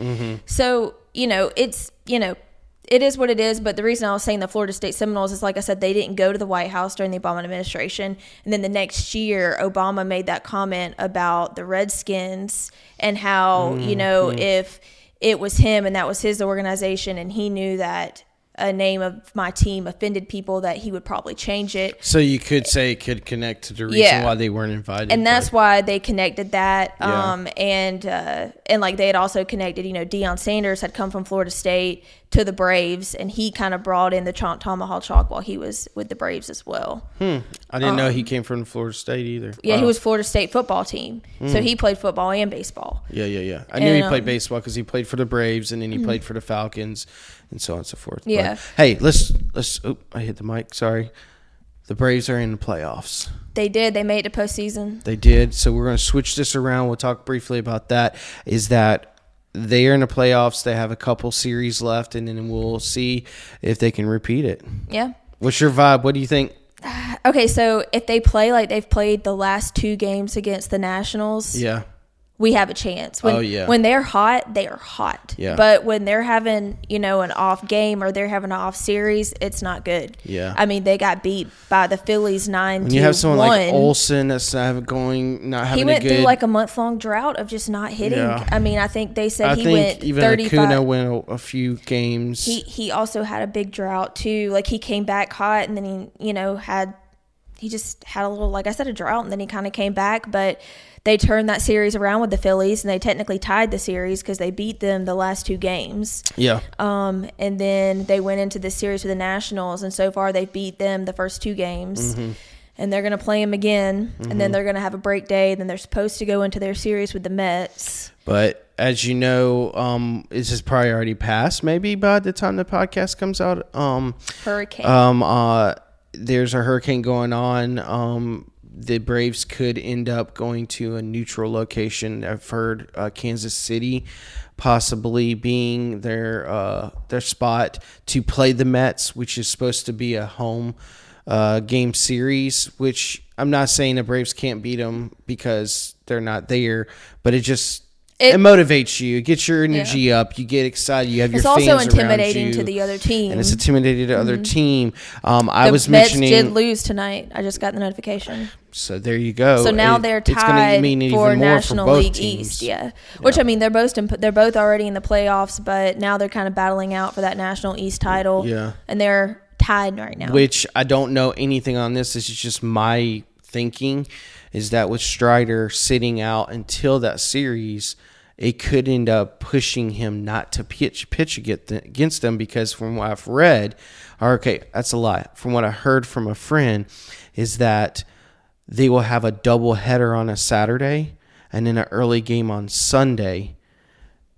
Speaker 1: So, it is what it is, but the reason I was saying the Florida State Seminoles is, like I said, they didn't go to the White House during the Obama administration. And then the next year, Obama made that comment about the Redskins and how, if it was him and that was his organization and he knew that a name of my team offended people, that he would probably change it.
Speaker 2: So you could say it could connect to the reason why they weren't invited.
Speaker 1: And that's why they connected that. And like they had also connected, Deion Sanders had come from Florida State to the Braves, and he kind of brought in the tomahawk chalk while he was with the Braves as well.
Speaker 2: I didn't know he came from Florida State either.
Speaker 1: Yeah, he was Florida State football team. So he played football and baseball.
Speaker 2: Yeah. I knew he played baseball because he played for the Braves and then he played for the Falcons and so on and so forth.
Speaker 1: Yeah.
Speaker 2: But, hey, let's I hit the mic. Sorry. The Braves are in the playoffs.
Speaker 1: They did. They made it to postseason.
Speaker 2: They did. So we're going to switch this around. We'll talk briefly about that. Is that they are in the playoffs. They have a couple series left, and then we'll see if they can repeat it.
Speaker 1: Yeah.
Speaker 2: What's your vibe? What do you think?
Speaker 1: Okay, so if they play like they've played the last 2 games against the Nationals,
Speaker 2: Yeah.
Speaker 1: we have a chance. When they're hot, they are hot.
Speaker 2: Yeah.
Speaker 1: But when they're having, an off game or they're having an off series, it's not good.
Speaker 2: Yeah.
Speaker 1: I mean, they got beat by the Phillies 9-1.
Speaker 2: When you have someone like Olsen that's not having
Speaker 1: he went through like a month-long drought of just not hitting.
Speaker 2: Yeah.
Speaker 1: I mean, I think they said he went
Speaker 2: even
Speaker 1: 35.
Speaker 2: Acuna went a few games.
Speaker 1: He also had a big drought too. Like he came back hot and then he just had a little, like I said, a drought, and then he kind of came back, but they turned that series around with the Phillies, and they technically tied the series because they beat them the last 2 games.
Speaker 2: Yeah.
Speaker 1: And then they went into this series with the Nationals, and so far they've beat them the first 2 games. Mm-hmm. And they're going to play them again, and then they're going to have a break day, and then they're supposed to go into their series with the Mets.
Speaker 2: But as you know, this is probably already passed maybe by the time the podcast comes out.
Speaker 1: Hurricane.
Speaker 2: There's a hurricane going on. The Braves could end up going to a neutral location. I've heard Kansas City possibly being their spot to play the Mets, which is supposed to be a home game series, which I'm not saying the Braves can't beat them because they're not there, but it motivates you. It gets your energy up. You get excited. You have your fans around you.
Speaker 1: It's also intimidating to the other team.
Speaker 2: And it's intimidating to the other team. I was
Speaker 1: Mets
Speaker 2: mentioning...
Speaker 1: did lose tonight. I just got the notification.
Speaker 2: So there you go.
Speaker 1: So now they're tied for National League East. Yeah. Which, I mean, they're both already in the playoffs, but now they're kind of battling out for that National East title.
Speaker 2: Yeah.
Speaker 1: And they're tied right now.
Speaker 2: Which I don't know anything on this. This is just my thinking, is that with Strider sitting out until that series, it could end up pushing him not to pitch against them, because from what I've read, that's a lie. From what I heard from a friend is that they will have a double header on a Saturday and then an early game on Sunday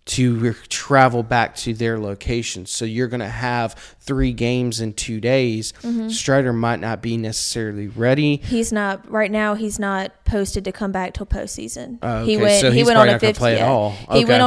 Speaker 2: to travel back to their location. So you're going to have 3 games in 2 days. Mm-hmm. Strider might not be necessarily ready.
Speaker 1: He's not right now. He's not posted to come back till postseason.
Speaker 2: He went on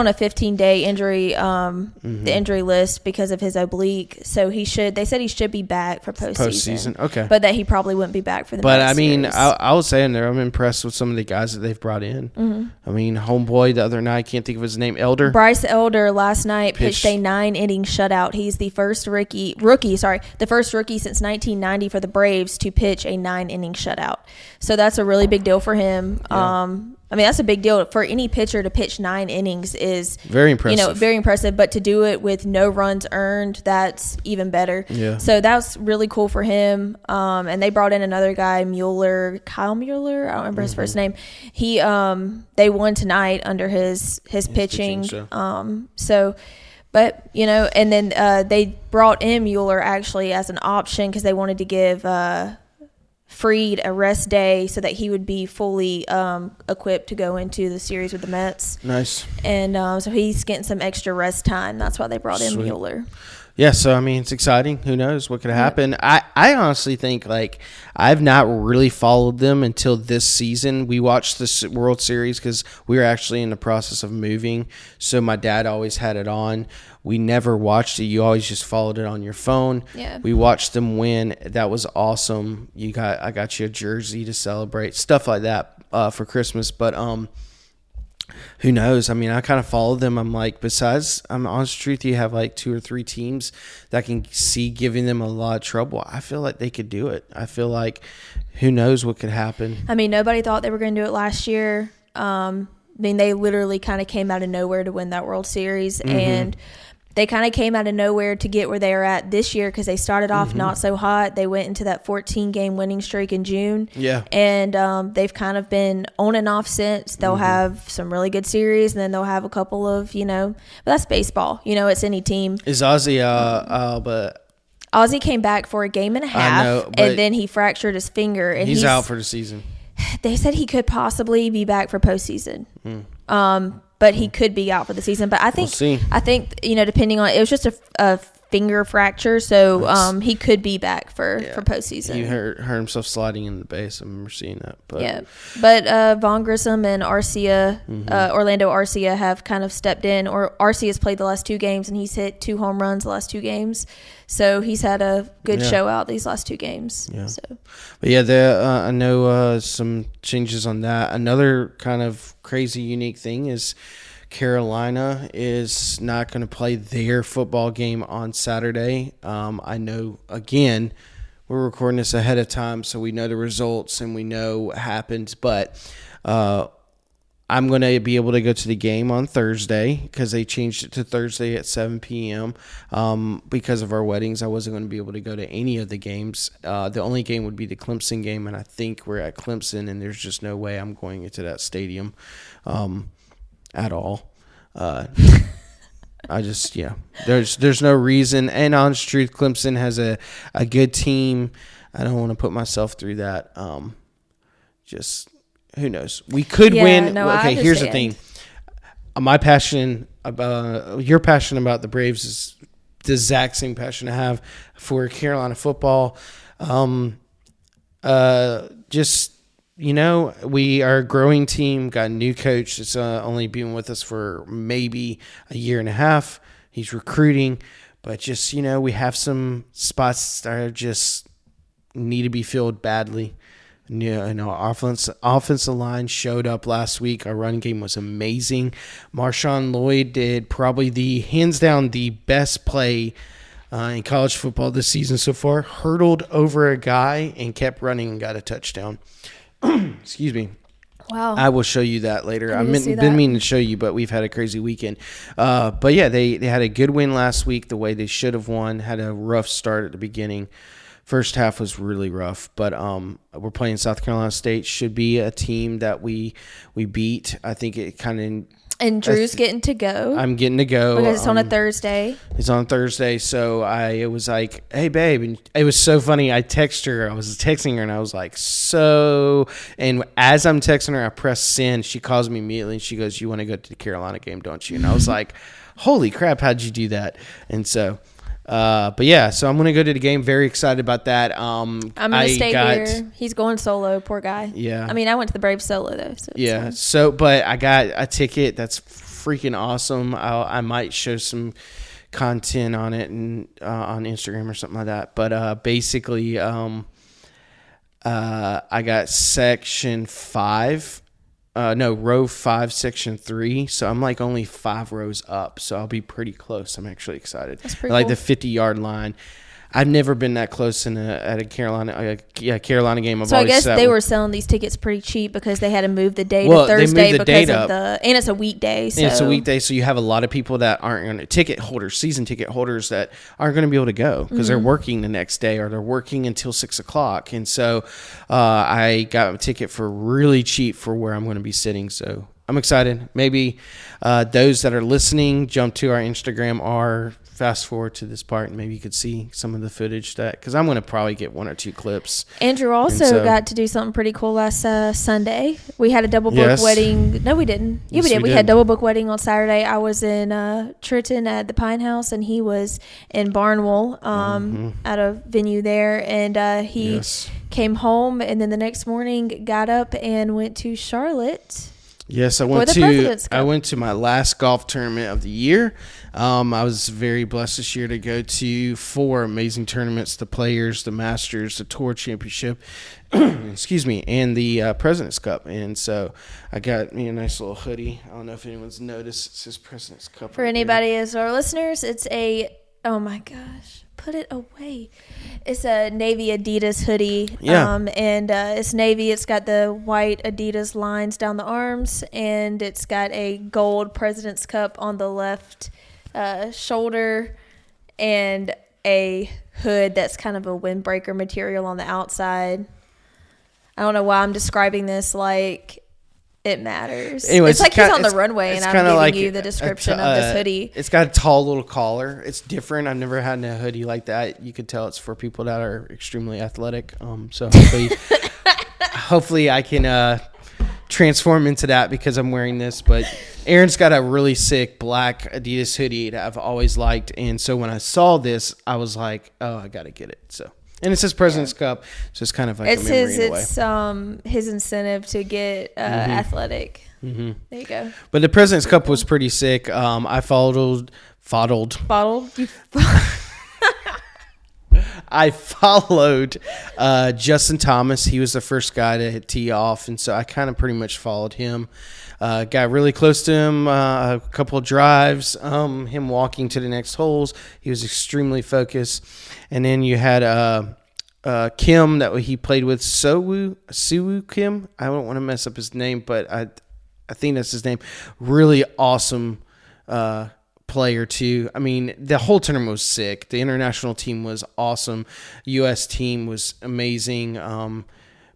Speaker 2: a
Speaker 1: 15-day injury, the injury list because of his oblique. So they said he should be back for postseason.
Speaker 2: Okay,
Speaker 1: but that he probably wouldn't be back for the.
Speaker 2: But
Speaker 1: Mets
Speaker 2: I mean,
Speaker 1: series.
Speaker 2: I was saying there, I'm impressed with some of the guys that they've brought in. Mm-hmm. I mean, homeboy the other night, I can't think of his name,
Speaker 1: Bryce Elder last night pitched a 9-inning shutout. He's the first rookie since 1990 for the Braves to pitch a 9-inning shutout. So that's a really big deal for him. Yeah. I mean, that's a big deal for any pitcher to pitch 9 innings is
Speaker 2: very impressive.
Speaker 1: Very impressive. But to do it with no runs earned, that's even better.
Speaker 2: Yeah.
Speaker 1: So that's really cool for him. And they brought in another guy, Kyle Mueller. I don't remember his first name. He they won tonight under his pitching. But, and then they brought in Mueller actually as an option because they wanted to give Fried a rest day so that he would be fully equipped to go into the series with the Mets.
Speaker 2: Nice.
Speaker 1: And so he's getting some extra rest time. That's why they brought in Mueller.
Speaker 2: Yeah, so, I mean, it's exciting. Who knows what could happen? I honestly think, I've not really followed them until this season. We watched the World Series because we were actually in the process of moving, so my dad always had it on. We never watched it. You always just followed it on your phone.
Speaker 1: Yeah.
Speaker 2: We watched them win. That was awesome. I got you a jersey to celebrate, stuff like that for Christmas, but who knows? I mean, I kind of followed them. I'm like, besides, I'm honest truth, you have 2 or 3 teams that I can see giving them a lot of trouble. I feel like they could do it. I feel like who knows what could happen.
Speaker 1: I mean, nobody thought they were going to do it last year. I mean, they literally kind of came out of nowhere to win that World Series, and they kind of came out of nowhere to get where they are at this year because they started off not so hot. They went into that 14-game winning streak in June.
Speaker 2: Yeah.
Speaker 1: And they've kind of been on and off since. They'll have some really good series, and then they'll have a couple of, but that's baseball. It's any team.
Speaker 2: Is Ozzy but
Speaker 1: Ozzy came back for a game and a half, and then he fractured his finger. And
Speaker 2: he's out for the season.
Speaker 1: They said he could possibly be back for postseason. But he could be out for the season. But I think,
Speaker 2: we'll see.
Speaker 1: depending on, it was just a finger fracture, so he could be back for postseason.
Speaker 2: He hurt himself sliding in the base. I remember seeing that.
Speaker 1: But Von Grissom and Arcia, Orlando Arcia, have kind of stepped in. Or Arcia's played the last 2 games, and he's hit 2 home runs the last 2 games. So he's had a good show out these last 2 games.
Speaker 2: Yeah.
Speaker 1: So.
Speaker 2: But I know some changes on that. Another kind of crazy, unique thing is Carolina is not going to play their football game on Saturday. I know, again, we're recording this ahead of time, so we know the results and we know what happens. But I'm going to be able to go to the game on Thursday because they changed it to Thursday at 7 p.m. Because of our weddings, I wasn't going to be able to go to any of the games. The only game would be the Clemson game, and I think we're at Clemson, and there's just no way I'm going into that stadium at all. There's no reason. And honest truth, Clemson has a good team. I don't want to put myself through that. Just who knows? We could win.
Speaker 1: No,
Speaker 2: okay, here's the thing. My passion about your passion about the Braves is the exact same passion I have for Carolina football. We are a growing team, got a new coach that's only been with us for maybe a year and a half. He's recruiting, but we have some spots that are just need to be filled badly. Our offensive line showed up last week. Our run game was amazing. Marshawn Lloyd did probably hands down the best play in college football this season so far. Hurdled over a guy and kept running and got a touchdown. Excuse me.
Speaker 1: Wow.
Speaker 2: I will show you that later. I've been meaning to show you, but we've had a crazy weekend. But yeah, they had a good win last week the way they should have won. Had a rough start at the beginning. First half was really rough, but we're playing South Carolina State. Should be a team that we beat. I think it kind of.
Speaker 1: And Drew's getting to go.
Speaker 2: I'm getting to go.
Speaker 1: Because it's on a Thursday.
Speaker 2: It's on Thursday, so it was like, hey, babe. And it was so funny. I was texting her, and I was like, and as I'm texting her, I press send. She calls me immediately, and she goes, you want to go to the Carolina game, don't you? And I was like, holy crap, how'd you do that? And so... so I'm going to go to the game. Very excited about that. I'm
Speaker 1: going to stay here. He's going solo, poor guy.
Speaker 2: Yeah.
Speaker 1: I mean, I went to the Braves solo, though. So
Speaker 2: yeah. But I got a ticket. That's freaking awesome. I might show some content on it and on Instagram or something like that. But basically, I got section 5. Row 5, section 3. So I'm like only 5 rows up. So I'll be pretty close. I'm actually excited.
Speaker 1: That's pretty
Speaker 2: like
Speaker 1: cool.
Speaker 2: The 50-yard line. I've never been that close at a Carolina game.
Speaker 1: So I guess they were selling these tickets pretty cheap because they had to move the day to Thursday because of and it's a weekday. So.
Speaker 2: And it's a weekday, so you have a lot of people that aren't going to season ticket holders that aren't going to be able to go because they're working the next day or they're working until 6:00. And so I got a ticket for really cheap for where I'm going to be sitting. So I'm excited. Maybe those that are listening jump to our Instagram or fast forward to this part and maybe you could see some of the footage because I'm going to probably get 1 or 2 clips.
Speaker 1: Andrew also got to do something pretty cool last Sunday. We had a double book wedding. No, we didn't. Yeah, we did. We had double book wedding on Saturday. I was in Triton at the Pine House and he was in Barnwell at a venue there. And he came home and then the next morning got up and went to Charlotte.
Speaker 2: Yes, I went to my last golf tournament of the year. I was very blessed this year to go to 4 amazing tournaments: the Players, the Masters, the Tour Championship, excuse me, and the President's Cup. And so I got me a nice little hoodie. I don't know if anyone's noticed. It says President's Cup.
Speaker 1: For anybody as our listeners, it's oh my gosh. Put it away. It's a navy Adidas hoodie.
Speaker 2: Yeah.
Speaker 1: And it's navy. It's got the white Adidas lines down the arms, and it's got a gold President's Cup on the left shoulder, and a hood that's kind of a windbreaker material on the outside. I don't know why I'm describing this like it matters.
Speaker 2: Anyway,
Speaker 1: it's like he's on the runway, and I'm giving you the description of this hoodie.
Speaker 2: It's got a tall little collar. It's different. I've never had a hoodie like that. You could tell it's for people that are extremely athletic. So hopefully I can transform into that because I'm wearing this. But Erin's got a really sick black Adidas hoodie that I've always liked, and so when I saw this, I was like, "Oh, I gotta get it." So, and it says President's Cup, so it's kind of like a memory in a way.
Speaker 1: It's his incentive to get athletic. Mm-hmm. There you go.
Speaker 2: But the President's Cup was pretty sick. I followed. I followed Justin Thomas. He was the first guy to tee off, and so I kind of pretty much followed him. Got really close to him, a couple of drives, him walking to the next holes. He was extremely focused. And then you had Kim that he played with, Suwoo Kim. I don't want to mess up his name, but I think that's his name. Really awesome player too. I mean, the whole tournament was sick. The international team was awesome. U.S. team was amazing.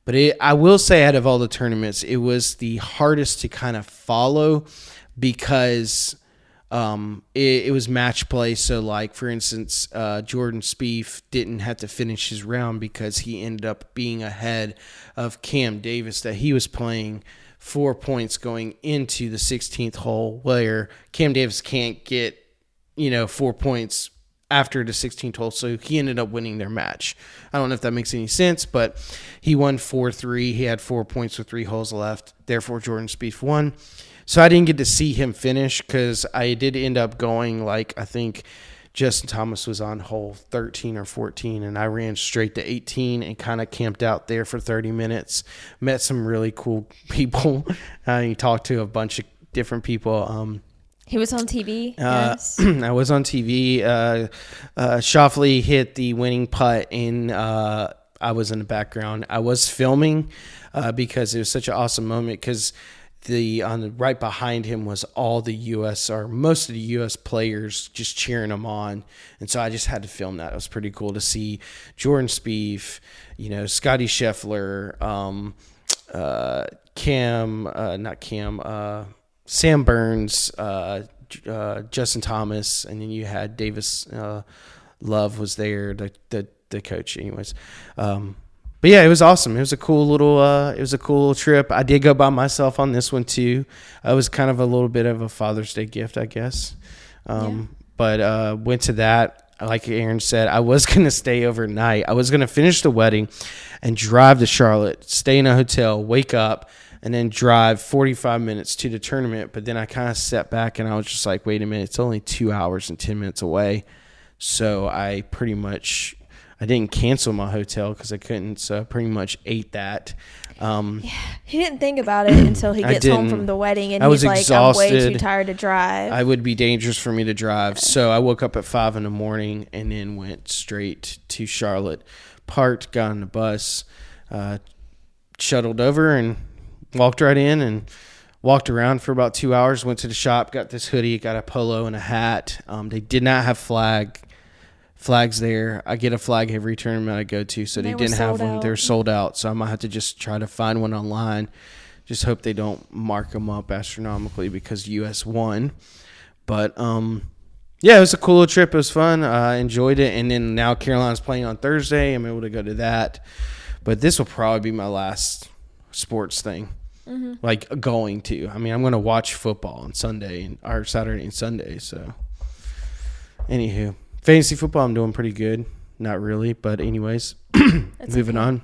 Speaker 2: But I will say, out of all the tournaments, it was the hardest to kind of follow because it was match play. So, like, for instance, Jordan Spieth didn't have to finish his round because he ended up being ahead of Cam Davis, that he was playing 4 points going into the 16th hole, where Cam Davis can't get, 4 points after the 16th hole, so he ended up winning their match. I don't know if that makes any sense, but he won 4-3. He had 4 points with 3 holes left. Therefore, Jordan Spieth won. So I didn't get to see him finish because I did end up going, I think Justin Thomas was on hole 13 or 14, and I ran straight to 18 and kind of camped out there for 30 minutes. Met some really cool people. I talked to a bunch of different people.
Speaker 1: He was on TV. Yes.
Speaker 2: I was on TV. Schauffele hit the winning putt, and I was in the background. I was filming because it was such an awesome moment, because right behind him was all the U.S. or most of the U.S. players just cheering him on, and so I just had to film that. It was pretty cool to see Jordan Spieth, Scotty Scheffler, Sam Burns, Justin Thomas, and then you had Davis Love was there, the coach, anyways. But yeah, it was awesome. It was a cool little trip. I did go by myself on this one too. It was kind of a little bit of a Father's Day gift, I guess. But went to that. Like Erin said, I was going to stay overnight. I was going to finish the wedding and drive to Charlotte, stay in a hotel, wake up, and then drive 45 minutes to the tournament. But then I kind of stepped back and I was just like, wait a minute, it's only 2 hours and 10 minutes away. So I didn't cancel my hotel because I couldn't, so I pretty much ate that.
Speaker 1: He didn't think about it until he gets home from the wedding, and he's like, exhausted. I'm way too tired to drive.
Speaker 2: I would be dangerous for me to drive. So I woke up at 5 in the morning and then went straight to Charlotte, parked, got on the bus, shuttled over and walked right in and walked around for about 2 hours, went to the shop, got this hoodie, got a polo and a hat. They did not have flags there. I get a flag every tournament I go to, so they didn't have one. They're sold out, so I might have to just try to find one online. Just hope they don't mark them up astronomically because U.S. won. But yeah, it was a cool little trip. It was fun. I enjoyed it, and then now Carolina's playing on Thursday. I'm able to go to that, but this will probably be my last sports thing. Mm-hmm. Going to. I mean, I'm going to watch football on Sunday or Saturday and Sunday. So, anywho. Fantasy football, I'm doing pretty good. Not really, but anyways, moving on.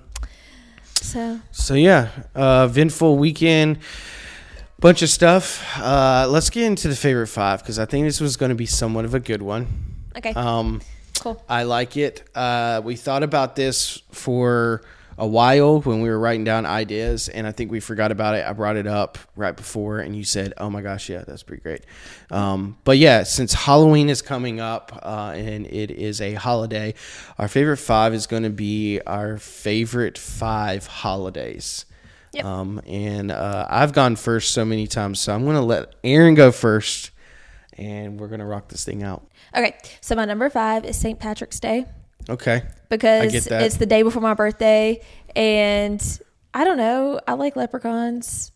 Speaker 2: So yeah, eventful weekend, bunch of stuff. Let's get into the favorite 5 because I think this was going to be somewhat of a good one.
Speaker 1: Okay. Cool.
Speaker 2: I like it. We thought about this for a while when we were writing down ideas, and I think we forgot about it. I brought it up right before, and you said, oh my gosh, yeah, that's pretty great. But yeah, since Halloween is coming up and it is a holiday, our favorite 5 is going to be our favorite 5 holidays.
Speaker 1: Yep.
Speaker 2: And I've gone first so many times, so I'm going to let Erin go first, and we're going to rock this thing out.
Speaker 1: Okay, so my number 5 is St. Patrick's Day.
Speaker 2: Okay.
Speaker 1: Because it's the day before my birthday, and I don't know, I like leprechauns.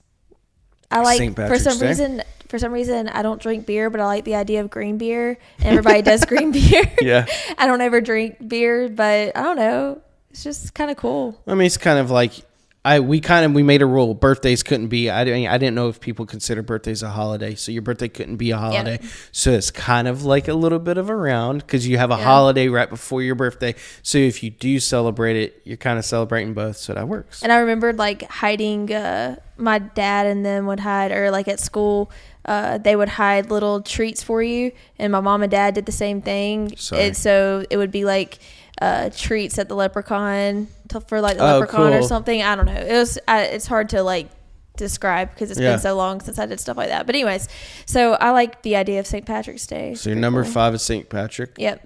Speaker 1: I like
Speaker 2: St. Patrick's Day.
Speaker 1: For some reason I don't drink beer, but I like the idea of green beer, and everybody does green beer.
Speaker 2: Yeah.
Speaker 1: I don't ever drink beer, but I don't know, it's just kind of cool.
Speaker 2: I mean, it's kind of like we made a rule. Birthdays couldn't be. I didn't know if people consider birthdays a holiday, so your birthday couldn't be a holiday. Yeah. So it's kind of like a little bit of a round because you have a holiday right before your birthday. So if you do celebrate it, you're kind of celebrating both. So that works.
Speaker 1: And I remembered like hiding. My dad and them would hide, or like at school, they would hide little treats for you, and my mom and dad did the same thing. So it would be like treats at the Leprechaun for like the Leprechaun or something. I don't know. It's hard to like describe because it's been so long since I did stuff like that. But anyways, so I like the idea of St. Patrick's Day.
Speaker 2: So your number 5 is St. Patrick.
Speaker 1: Yep.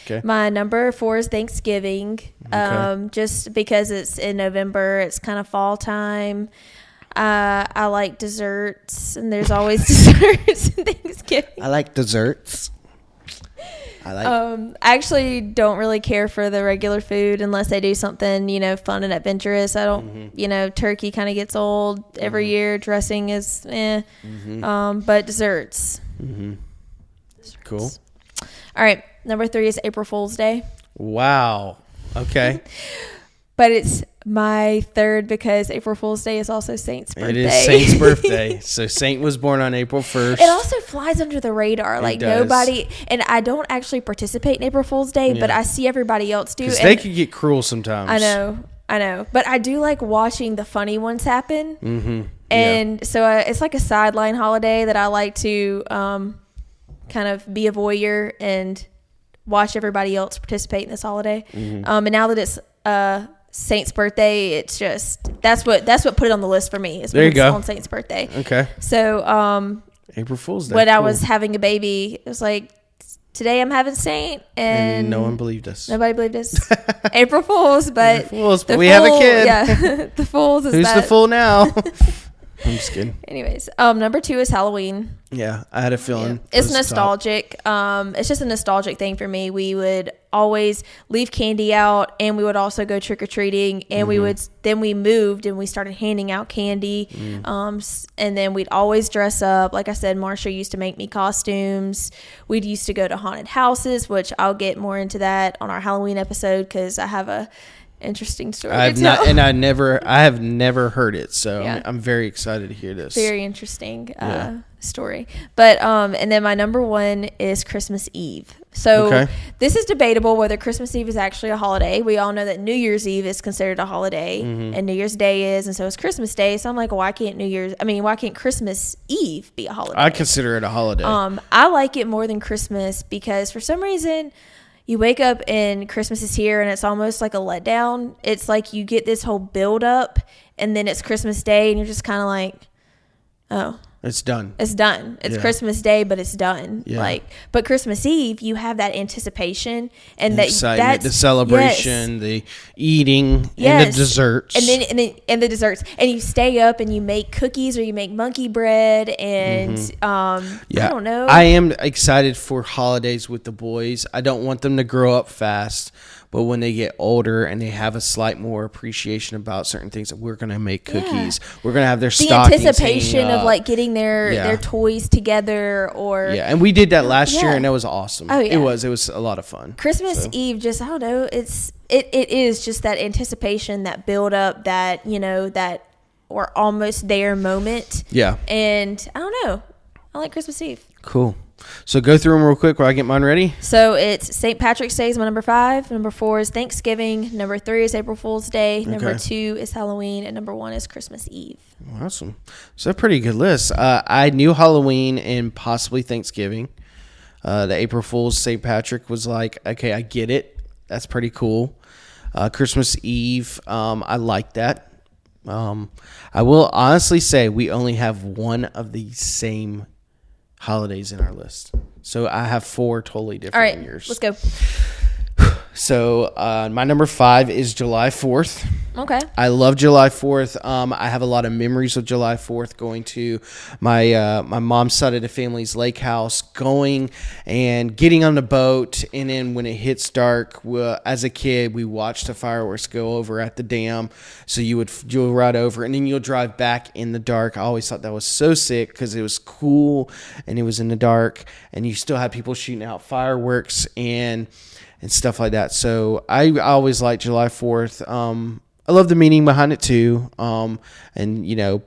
Speaker 1: Okay. My number 4 is Thanksgiving. Just because it's in November, it's kind of fall time. I like desserts, and there's always desserts in Thanksgiving.
Speaker 2: I like desserts.
Speaker 1: I actually don't really care for the regular food unless they do something, fun and adventurous. I don't, turkey kind of gets old every year. Dressing is but desserts. Desserts.
Speaker 2: Cool.
Speaker 1: All right. Number 3 is April Fool's Day.
Speaker 2: Wow. Okay.
Speaker 1: But it's my 3rd because April Fool's Day is also Saint's birthday.
Speaker 2: It is Saint's birthday. So Saint was born on April 1st.
Speaker 1: It also flies under the radar. Like nobody, and I don't actually participate in April Fool's Day, but I see everybody else do.
Speaker 2: Because they can get cruel sometimes.
Speaker 1: I know. But I do like watching the funny ones happen. Mm-hmm. And so it's like a sideline holiday that I like to kind of be a voyeur and watch everybody else participate in this holiday. Mm-hmm. And now that it's Saint's birthday, it's just that's what put it on the list for me. There you go. On Saint's birthday.
Speaker 2: Okay.
Speaker 1: So
Speaker 2: April Fool's Day.
Speaker 1: When I was having a baby, it was like, today I'm having Saint, and
Speaker 2: no one believed us.
Speaker 1: Nobody believed us. April Fools, but
Speaker 2: we have a kid.
Speaker 1: Yeah, the Fools is
Speaker 2: who's the fool now? I'm just kidding.
Speaker 1: Anyways, number 2 is Halloween.
Speaker 2: Yeah, I had a feeling.
Speaker 1: Yeah. It's nostalgic. It's just a nostalgic thing for me. We would always leave candy out, and we would also go trick-or-treating, and we moved and we started handing out candy. And then we'd always dress up. Like I said, Marsha used to make me costumes. We'd used to go to haunted houses, which I'll get more into that on our Halloween episode because I have a interesting story. I
Speaker 2: have never heard it, so I'm very excited to hear this.
Speaker 1: Very interesting story. But and then my number 1 is Christmas Eve. So this is debatable whether Christmas Eve is actually a holiday. We all know that New Year's Eve is considered a holiday, and New Year's Day is, and so is Christmas Day. So I'm like, why can't Christmas Eve be a holiday?
Speaker 2: I consider it a holiday.
Speaker 1: I like it more than Christmas because for some reason you wake up and Christmas is here and it's almost like a letdown. It's like you get this whole build up and then it's Christmas Day and you're just kind of like, oh.
Speaker 2: It's done.
Speaker 1: It's done. It's Christmas Day, but it's done. Yeah. But Christmas Eve, you have that anticipation and the excitement,
Speaker 2: the celebration, the eating, and the desserts,
Speaker 1: and the desserts, and you stay up and you make cookies or you make monkey bread, and I don't know.
Speaker 2: I am excited for holidays with the boys. I don't want them to grow up fast. But when they get older and they have a slight more appreciation about certain things, we're going to make cookies. We're going to have their stockings.
Speaker 1: The anticipation of like getting their toys together
Speaker 2: and we did that last year and that was awesome. Oh, yeah. It was a lot of fun.
Speaker 1: Christmas Eve, just, I don't know, it is just that anticipation, that build up, that, that we're almost there moment. Yeah. And I don't know. I like Christmas Eve.
Speaker 2: Cool. So go through them real quick while I get mine ready.
Speaker 1: So it's St. Patrick's Day is my number 5. Number 4 is Thanksgiving. Number 3 is April Fool's Day. Number 2 is Halloween. And number 1 is Christmas Eve.
Speaker 2: Awesome. So a pretty good list. I knew Halloween and possibly Thanksgiving. The April Fool's, St. Patrick was like, okay, I get it. That's pretty cool. Christmas Eve, I like that. I will honestly say we only have one of the same holidays in our list. So I have 4 totally different than yours.
Speaker 1: Let's go.
Speaker 2: So my number 5 is July 4th.
Speaker 1: Okay.
Speaker 2: I love July 4th. I have a lot of memories of July 4th, going to my mom's side of the family's lake house, going and getting on the boat. And then when it hits dark, as a kid, we watched the fireworks go over at the dam. So you'll ride over and then you'll drive back in the dark. I always thought that was so sick because it was cool and it was in the dark and you still had people shooting out fireworks and stuff like that. So I always liked July 4th. I love the meaning behind it too. And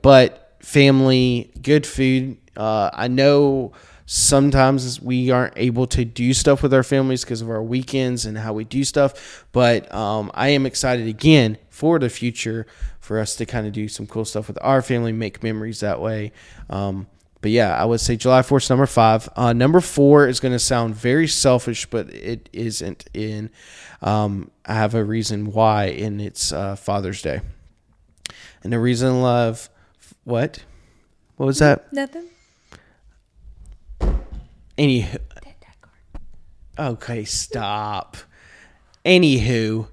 Speaker 2: but family, good food. I know sometimes we aren't able to do stuff with our families because of our weekends and how we do stuff. But I am excited again for the future for us to kind of do some cool stuff with our family, make memories that way. But yeah, I would say July 4th, number 5. Number 4 is going to sound very selfish, but it isn't. I have a reason why, and it's Father's Day. And the reason I love what? What was that?
Speaker 1: Nothing.
Speaker 2: Okay, stop. Anywho,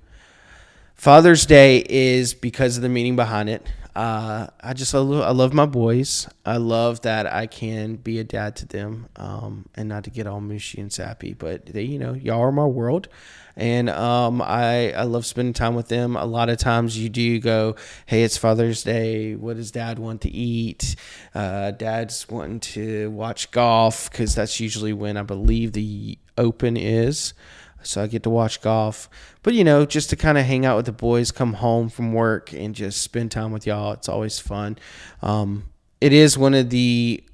Speaker 2: Father's Day is because of the meaning behind it. I love my boys. I love that I can be a dad to them, and not to get all mushy and sappy, but they, y'all are my world. And I love spending time with them. A lot of times you do go, hey, it's Father's Day. What does Dad want to eat? Dad's wanting to watch golf because that's usually when I believe the Open is. So I get to watch golf. But, just to kind of hang out with the boys, come home from work, and just spend time with y'all. It's always fun. It is one of the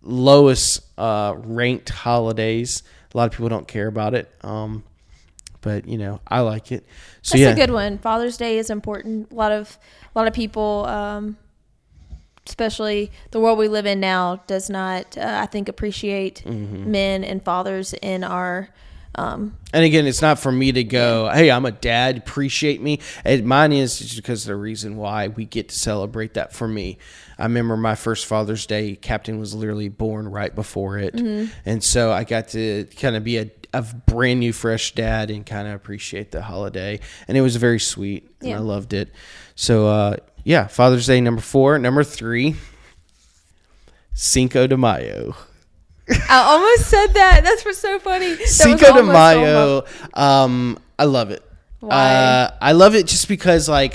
Speaker 2: lowest ranked holidays. A lot of people don't care about it. But I like it. So
Speaker 1: that's a good one. Father's Day is important. A lot of people, especially the world we live in now, does not, I think, appreciate men and fathers in our.
Speaker 2: And again, it's not for me to go, hey, I'm a dad, appreciate me. And mine is just because of the reason why we get to celebrate that for me. I remember my first Father's Day, Captain was literally born right before it. And so I got to kind of be a brand new, fresh dad and kind of appreciate the holiday. And it was very sweet, and I loved it. So, Father's Day, number 4. Number 3, Cinco de Mayo.
Speaker 1: I almost said that. That's what's so funny.
Speaker 2: Cinco de Mayo. I love it.
Speaker 1: Why?
Speaker 2: I love it just because, I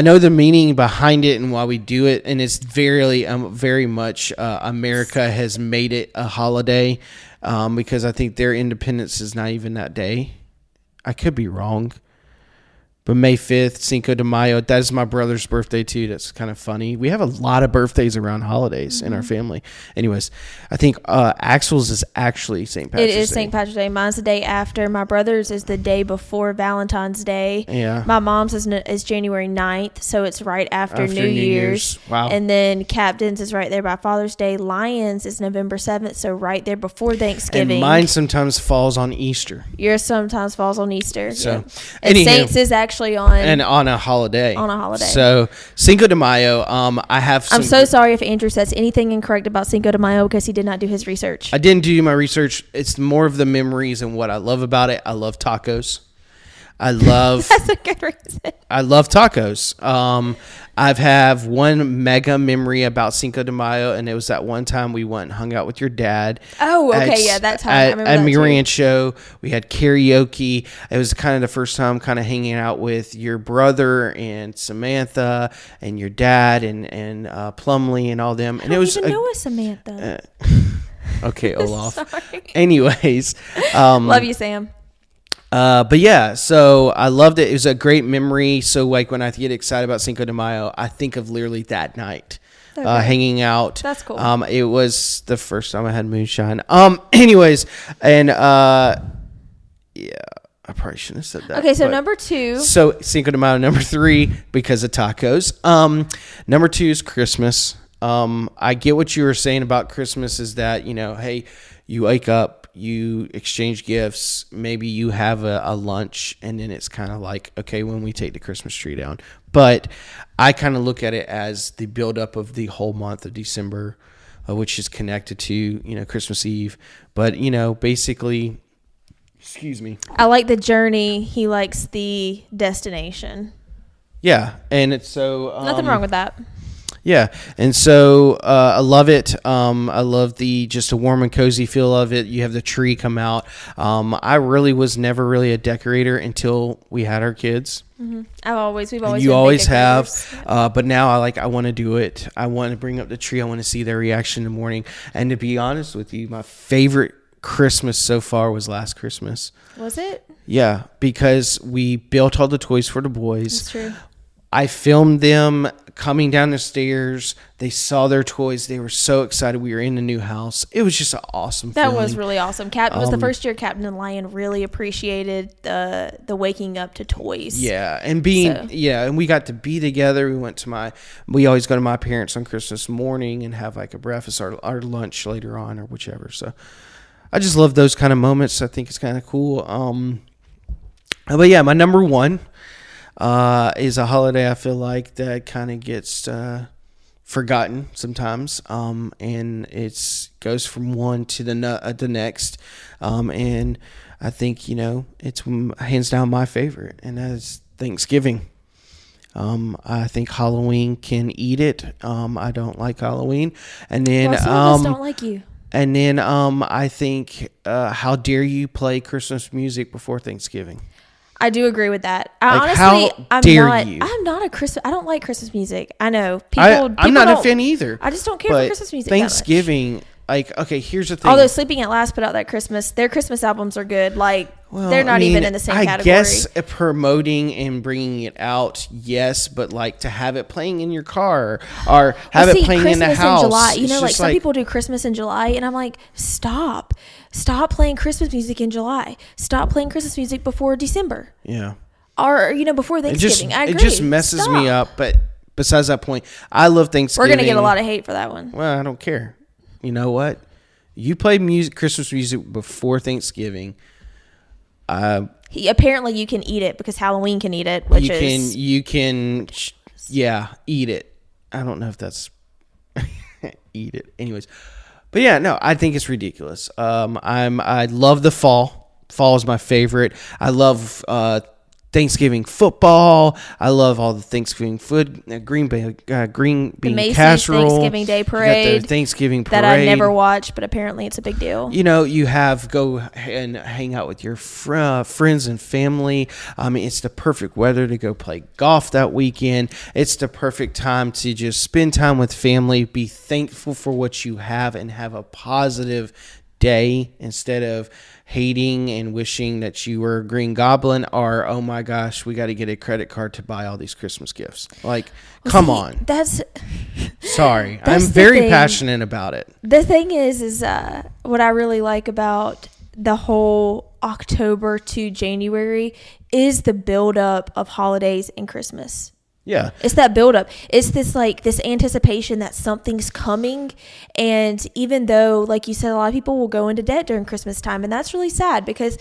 Speaker 2: know the meaning behind it and why we do it, and it's very much America has made it a holiday because I think their independence is not even that day. I could be wrong. But May 5th, Cinco de Mayo, that is my brother's birthday too. That's kind of funny. We have a lot of birthdays around holidays in our family. Anyways, I think Axel's is actually St. Patrick's Day.
Speaker 1: It is St. Patrick's Day. Mine's the day after. My brother's is the day before Valentine's Day.
Speaker 2: Yeah.
Speaker 1: My mom's is January 9th, so it's right after New Year's.
Speaker 2: Wow.
Speaker 1: And then Captain's is right there by Father's Day. Lion's is November 7th, so right there before Thanksgiving.
Speaker 2: And mine sometimes falls on Easter.
Speaker 1: Yours sometimes falls on Easter.
Speaker 2: So,
Speaker 1: yeah. And Saints is actually on
Speaker 2: a holiday.
Speaker 1: On a holiday.
Speaker 2: So Cinco de Mayo, I have some.
Speaker 1: I'm so sorry if Andrew says anything incorrect about Cinco de Mayo because he did not do his research.
Speaker 2: I didn't do my research. It's more of the memories and what I love about it. I love tacos. That's a good reason. I love tacos. I've have one mega memory about Cinco de Mayo, and it was that one time we went and hung out with your dad.
Speaker 1: Oh, okay, that time. I remember
Speaker 2: at
Speaker 1: that
Speaker 2: Mi
Speaker 1: too.
Speaker 2: Rancho. We had karaoke. It was kind of the first time kind of hanging out with your brother and Samantha and your dad and Plumley and all them. And
Speaker 1: I
Speaker 2: it was
Speaker 1: don't even know a Samantha.
Speaker 2: Okay, Olaf.
Speaker 1: Sorry.
Speaker 2: Anyways,
Speaker 1: Love you, Sam.
Speaker 2: But yeah, so I loved it. It was a great memory. So like when I get excited about Cinco de Mayo, I think of literally that night, hanging out.
Speaker 1: That's cool.
Speaker 2: It was the first time I had moonshine. Anyways, and yeah, I probably shouldn't have said that.
Speaker 1: Okay, so number 2.
Speaker 2: So Cinco de Mayo. Number 3, because of tacos. Number 2 is Christmas. I get what you were saying about Christmas is that, hey, you wake up, you exchange gifts, maybe you have a lunch, and then it's kind of like, okay, when we take the Christmas tree down. But I kind of look at it as the buildup of the whole month of December, which is connected to, Christmas Eve. But, basically, excuse me.
Speaker 1: I like the journey. He likes the destination.
Speaker 2: Yeah, and it's so...
Speaker 1: Nothing wrong with that.
Speaker 2: Yeah, and so I love it. I love the just a warm and cozy feel of it. You have the tree come out. I really was never really a decorator until we had our kids.
Speaker 1: Mm-hmm. We've always.
Speaker 2: You
Speaker 1: been
Speaker 2: always
Speaker 1: big
Speaker 2: have,
Speaker 1: decorators.
Speaker 2: but now I want to do it. I want to bring up the tree. I want to see their reaction in the morning. And to be honest with you, my favorite Christmas so far was last Christmas.
Speaker 1: Was it?
Speaker 2: Yeah, because we built all the toys for the boys.
Speaker 1: That's true.
Speaker 2: I filmed them coming down the stairs. They saw their toys. They were so excited. We were in the new house. It was just an awesome feeling.
Speaker 1: That was really awesome. It was the first year Captain and Lion really appreciated the waking up to toys.
Speaker 2: Yeah, and and we got to be together. We always go to my parents on Christmas morning and have like a breakfast or lunch later on or whichever. So I just love those kind of moments. I think it's kind of cool. But yeah, my number one is a holiday I feel like that kind of gets forgotten sometimes, and it goes from one to the next, and I think it's hands down my favorite, and that is Thanksgiving. I think Halloween can eat it. I don't like Halloween, and then
Speaker 1: some of us don't like you.
Speaker 2: And then I think how dare you play Christmas music before Thanksgiving?
Speaker 1: I do agree with that.
Speaker 2: I'm
Speaker 1: not a Christmas. I don't like Christmas music. I know
Speaker 2: I'm not a fan either.
Speaker 1: I just don't care for Christmas music.
Speaker 2: Thanksgiving, okay, here's the thing.
Speaker 1: Although Sleeping at Last put out their Christmas albums are good. They're not even in the same category. I
Speaker 2: guess promoting and bringing it out, yes, but to have it playing in your car or have it playing in the house.
Speaker 1: In July, some people do Christmas in July, and I'm like, stop playing Christmas music in July. Stop playing Christmas music before December.
Speaker 2: Yeah.
Speaker 1: Or before Thanksgiving. I agree.
Speaker 2: It just messes me up. But besides that point, I love Thanksgiving.
Speaker 1: We're gonna get a lot of hate for that one.
Speaker 2: Well, I don't care. You know what? You play Christmas music before Thanksgiving.
Speaker 1: Apparently you can eat it because Halloween can eat it,
Speaker 2: you can eat it. I don't know if that's eat it. Anyways, but yeah, no, I think it's ridiculous. I love the fall. Fall is my favorite. I love Thanksgiving football. I love all the Thanksgiving food, green bean
Speaker 1: Macy's
Speaker 2: casserole.
Speaker 1: Thanksgiving Day parade.
Speaker 2: Thanksgiving parade
Speaker 1: that I never watch, but apparently it's a big deal.
Speaker 2: You go and hang out with your friends and family. It's the perfect weather to go play golf that weekend. It's the perfect time to just spend time with family, be thankful for what you have, and have a positive day instead of hating and wishing that you were a Green Goblin or, oh my gosh, we got to get a credit card to buy all these Christmas gifts. Come on. Sorry. I'm very passionate about it.
Speaker 1: The thing is what I really like about the whole October to January is the buildup of holidays and Christmas.
Speaker 2: Yeah.
Speaker 1: It's that buildup. It's this anticipation that something's coming. And even though, like you said, a lot of people will go into debt during Christmas time. And that's really sad because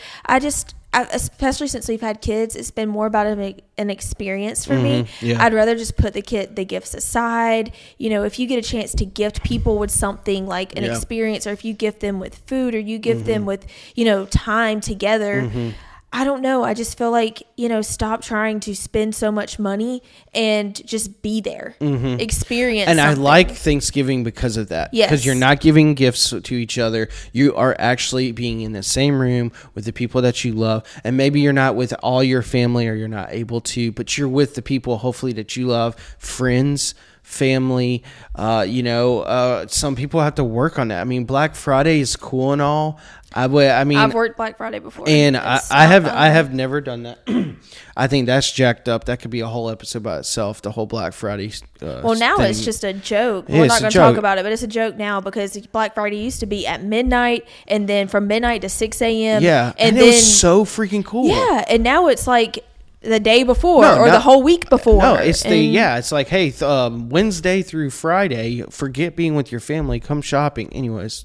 Speaker 1: especially since we've had kids, it's been more about an experience for me. Yeah. I'd rather just put the gifts aside. If you get a chance to gift people with something like an experience, or if you gift them with food, or you gift them with, time together, I don't know. I just feel like, stop trying to spend so much money and just be there. Experience
Speaker 2: And
Speaker 1: something.
Speaker 2: I like Thanksgiving because of that.
Speaker 1: Yes.
Speaker 2: Because you're not giving gifts to each other. You are actually being in the same room with the people that you love. And maybe you're not with all your family or you're not able to, but you're with the people, hopefully, that you love, friends, family. Some people have to work on that. Black Friday is cool and all. I've
Speaker 1: worked Black Friday before,
Speaker 2: and I have never done that. I think that's jacked up. That could be a whole episode by itself. The whole Black Friday.
Speaker 1: Now it's just a joke. We're not going to talk about it, but it's a joke now because Black Friday used to be at midnight, and then from midnight to 6 a.m.
Speaker 2: Yeah, and then, it was so freaking cool.
Speaker 1: Yeah, and now it's like the day before the whole week before.
Speaker 2: No, it's it's like, hey, Wednesday through Friday, forget being with your family, come shopping. Anyways,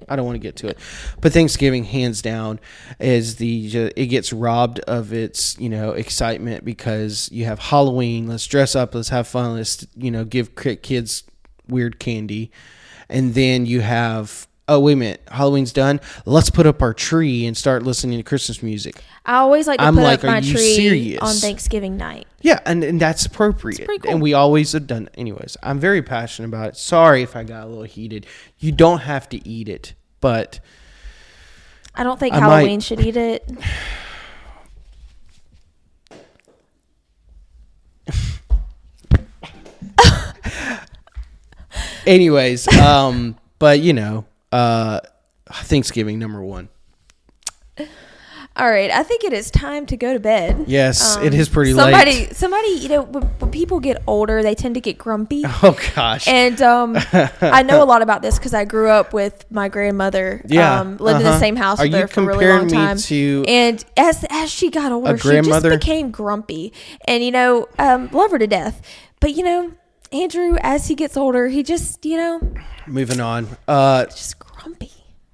Speaker 2: I don't want to get to it, but Thanksgiving, hands down, is it gets robbed of its excitement because you have Halloween. Let's dress up, let's have fun, let's give kids weird candy, and then you have, oh, wait a minute, Halloween's done. Let's put up our tree and start listening to Christmas music.
Speaker 1: I always like to put up my tree on Thanksgiving night.
Speaker 2: Yeah, and that's appropriate. It's pretty cool. And we always have done it. Anyways, I'm very passionate about it. Sorry if I got a little heated. You don't have to eat it, but
Speaker 1: I don't think Halloween should eat it.
Speaker 2: Anyways, but Thanksgiving number one.
Speaker 1: All right, I think it is time to go to bed.
Speaker 2: Yes, it is pretty late.
Speaker 1: Somebody, you know, when people get older, they tend to get grumpy.
Speaker 2: Oh gosh.
Speaker 1: And I know a lot about this because I grew up with my grandmother.
Speaker 2: Yeah,
Speaker 1: lived in the same house with her for a really long time. And as she got older, she just became grumpy. And you know, love her to death. But you know, Andrew, as he gets older, he just, you know,
Speaker 2: moving on.
Speaker 1: Just grumpy.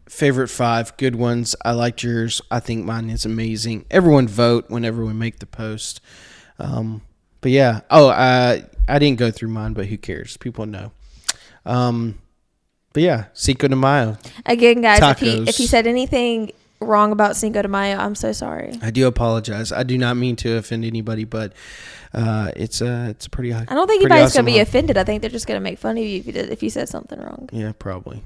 Speaker 2: Favorite 5 good ones. I liked yours. I think mine is amazing. Everyone vote whenever we make the post. But yeah. Oh, I didn't go through mine, but who cares? People know. But yeah, Cinco de Mayo.
Speaker 1: Again, guys,
Speaker 2: Tacos.
Speaker 1: if he said anything wrong about Cinco de Mayo, I'm so sorry.
Speaker 2: I do apologize. I do not mean to offend anybody, but it's a pretty. I
Speaker 1: don't think anybody's gonna be offended. I think they're just gonna make fun of you if you said something wrong.
Speaker 2: Yeah, probably.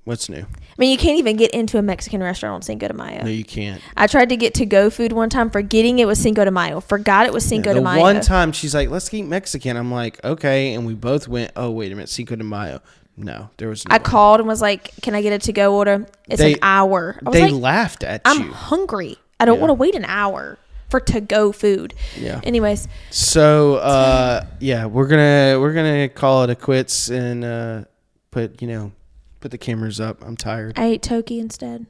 Speaker 2: What's new?
Speaker 1: I mean, you can't even get into a Mexican restaurant on Cinco de Mayo.
Speaker 2: No, you can't.
Speaker 1: I tried to get to-go food one time, forgetting it was Cinco de Mayo. Forgot it was Cinco de Mayo.
Speaker 2: One time, she's like, let's eat Mexican. I'm like, okay. And we both went, oh, wait a minute, Cinco de Mayo. No, there was no
Speaker 1: I called and was like, can I get a to-go order? It's an hour.
Speaker 2: They laughed at you.
Speaker 1: I'm hungry. I don't want to wait an hour for to-go food.
Speaker 2: Yeah.
Speaker 1: Anyways.
Speaker 2: So, yeah, we're gonna call it a quits and put the cameras up. I'm tired.
Speaker 1: I ate Toki instead.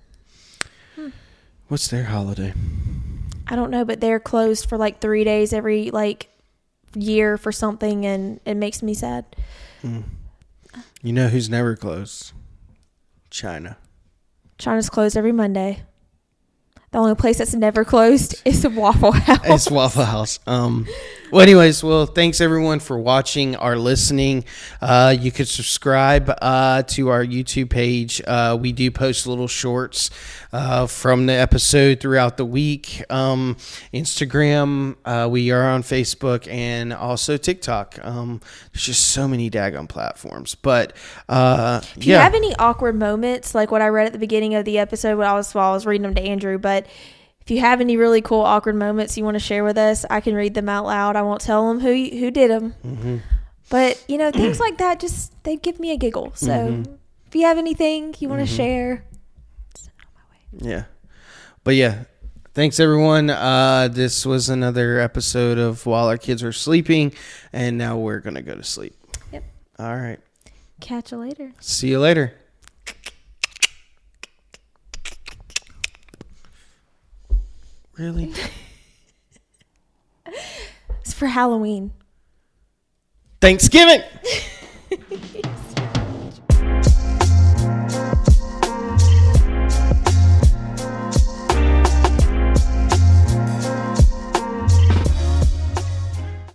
Speaker 2: What's their holiday?
Speaker 1: I don't know, but they're closed for like 3 days every year for something, and it makes me sad.
Speaker 2: You know who's never closed? China.
Speaker 1: China's closed every Monday. The only place that's never closed is the Waffle House.
Speaker 2: It's Waffle House. Well, anyways, thanks everyone for watching or listening. You could subscribe to our YouTube page. We do post little shorts from the episode throughout the week. Instagram, we are on Facebook and also TikTok. There's just so many daggone platforms. But
Speaker 1: if you have any awkward moments, like what I read at the beginning of the episode while I was reading them to Andrew, but if you have any really cool awkward moments you want to share with us, I can read them out loud. I won't tell them who did them. Mm-hmm. But, things like that, they give me a giggle. So if you have anything you want to share, send it on my way.
Speaker 2: Yeah. But yeah, thanks everyone. This was another episode of While Our Kids Are Sleeping, and now we're going to go to sleep.
Speaker 1: Yep.
Speaker 2: All right.
Speaker 1: Catch you later.
Speaker 2: See you later. Really?
Speaker 1: It's for Halloween.
Speaker 2: Thanksgiving.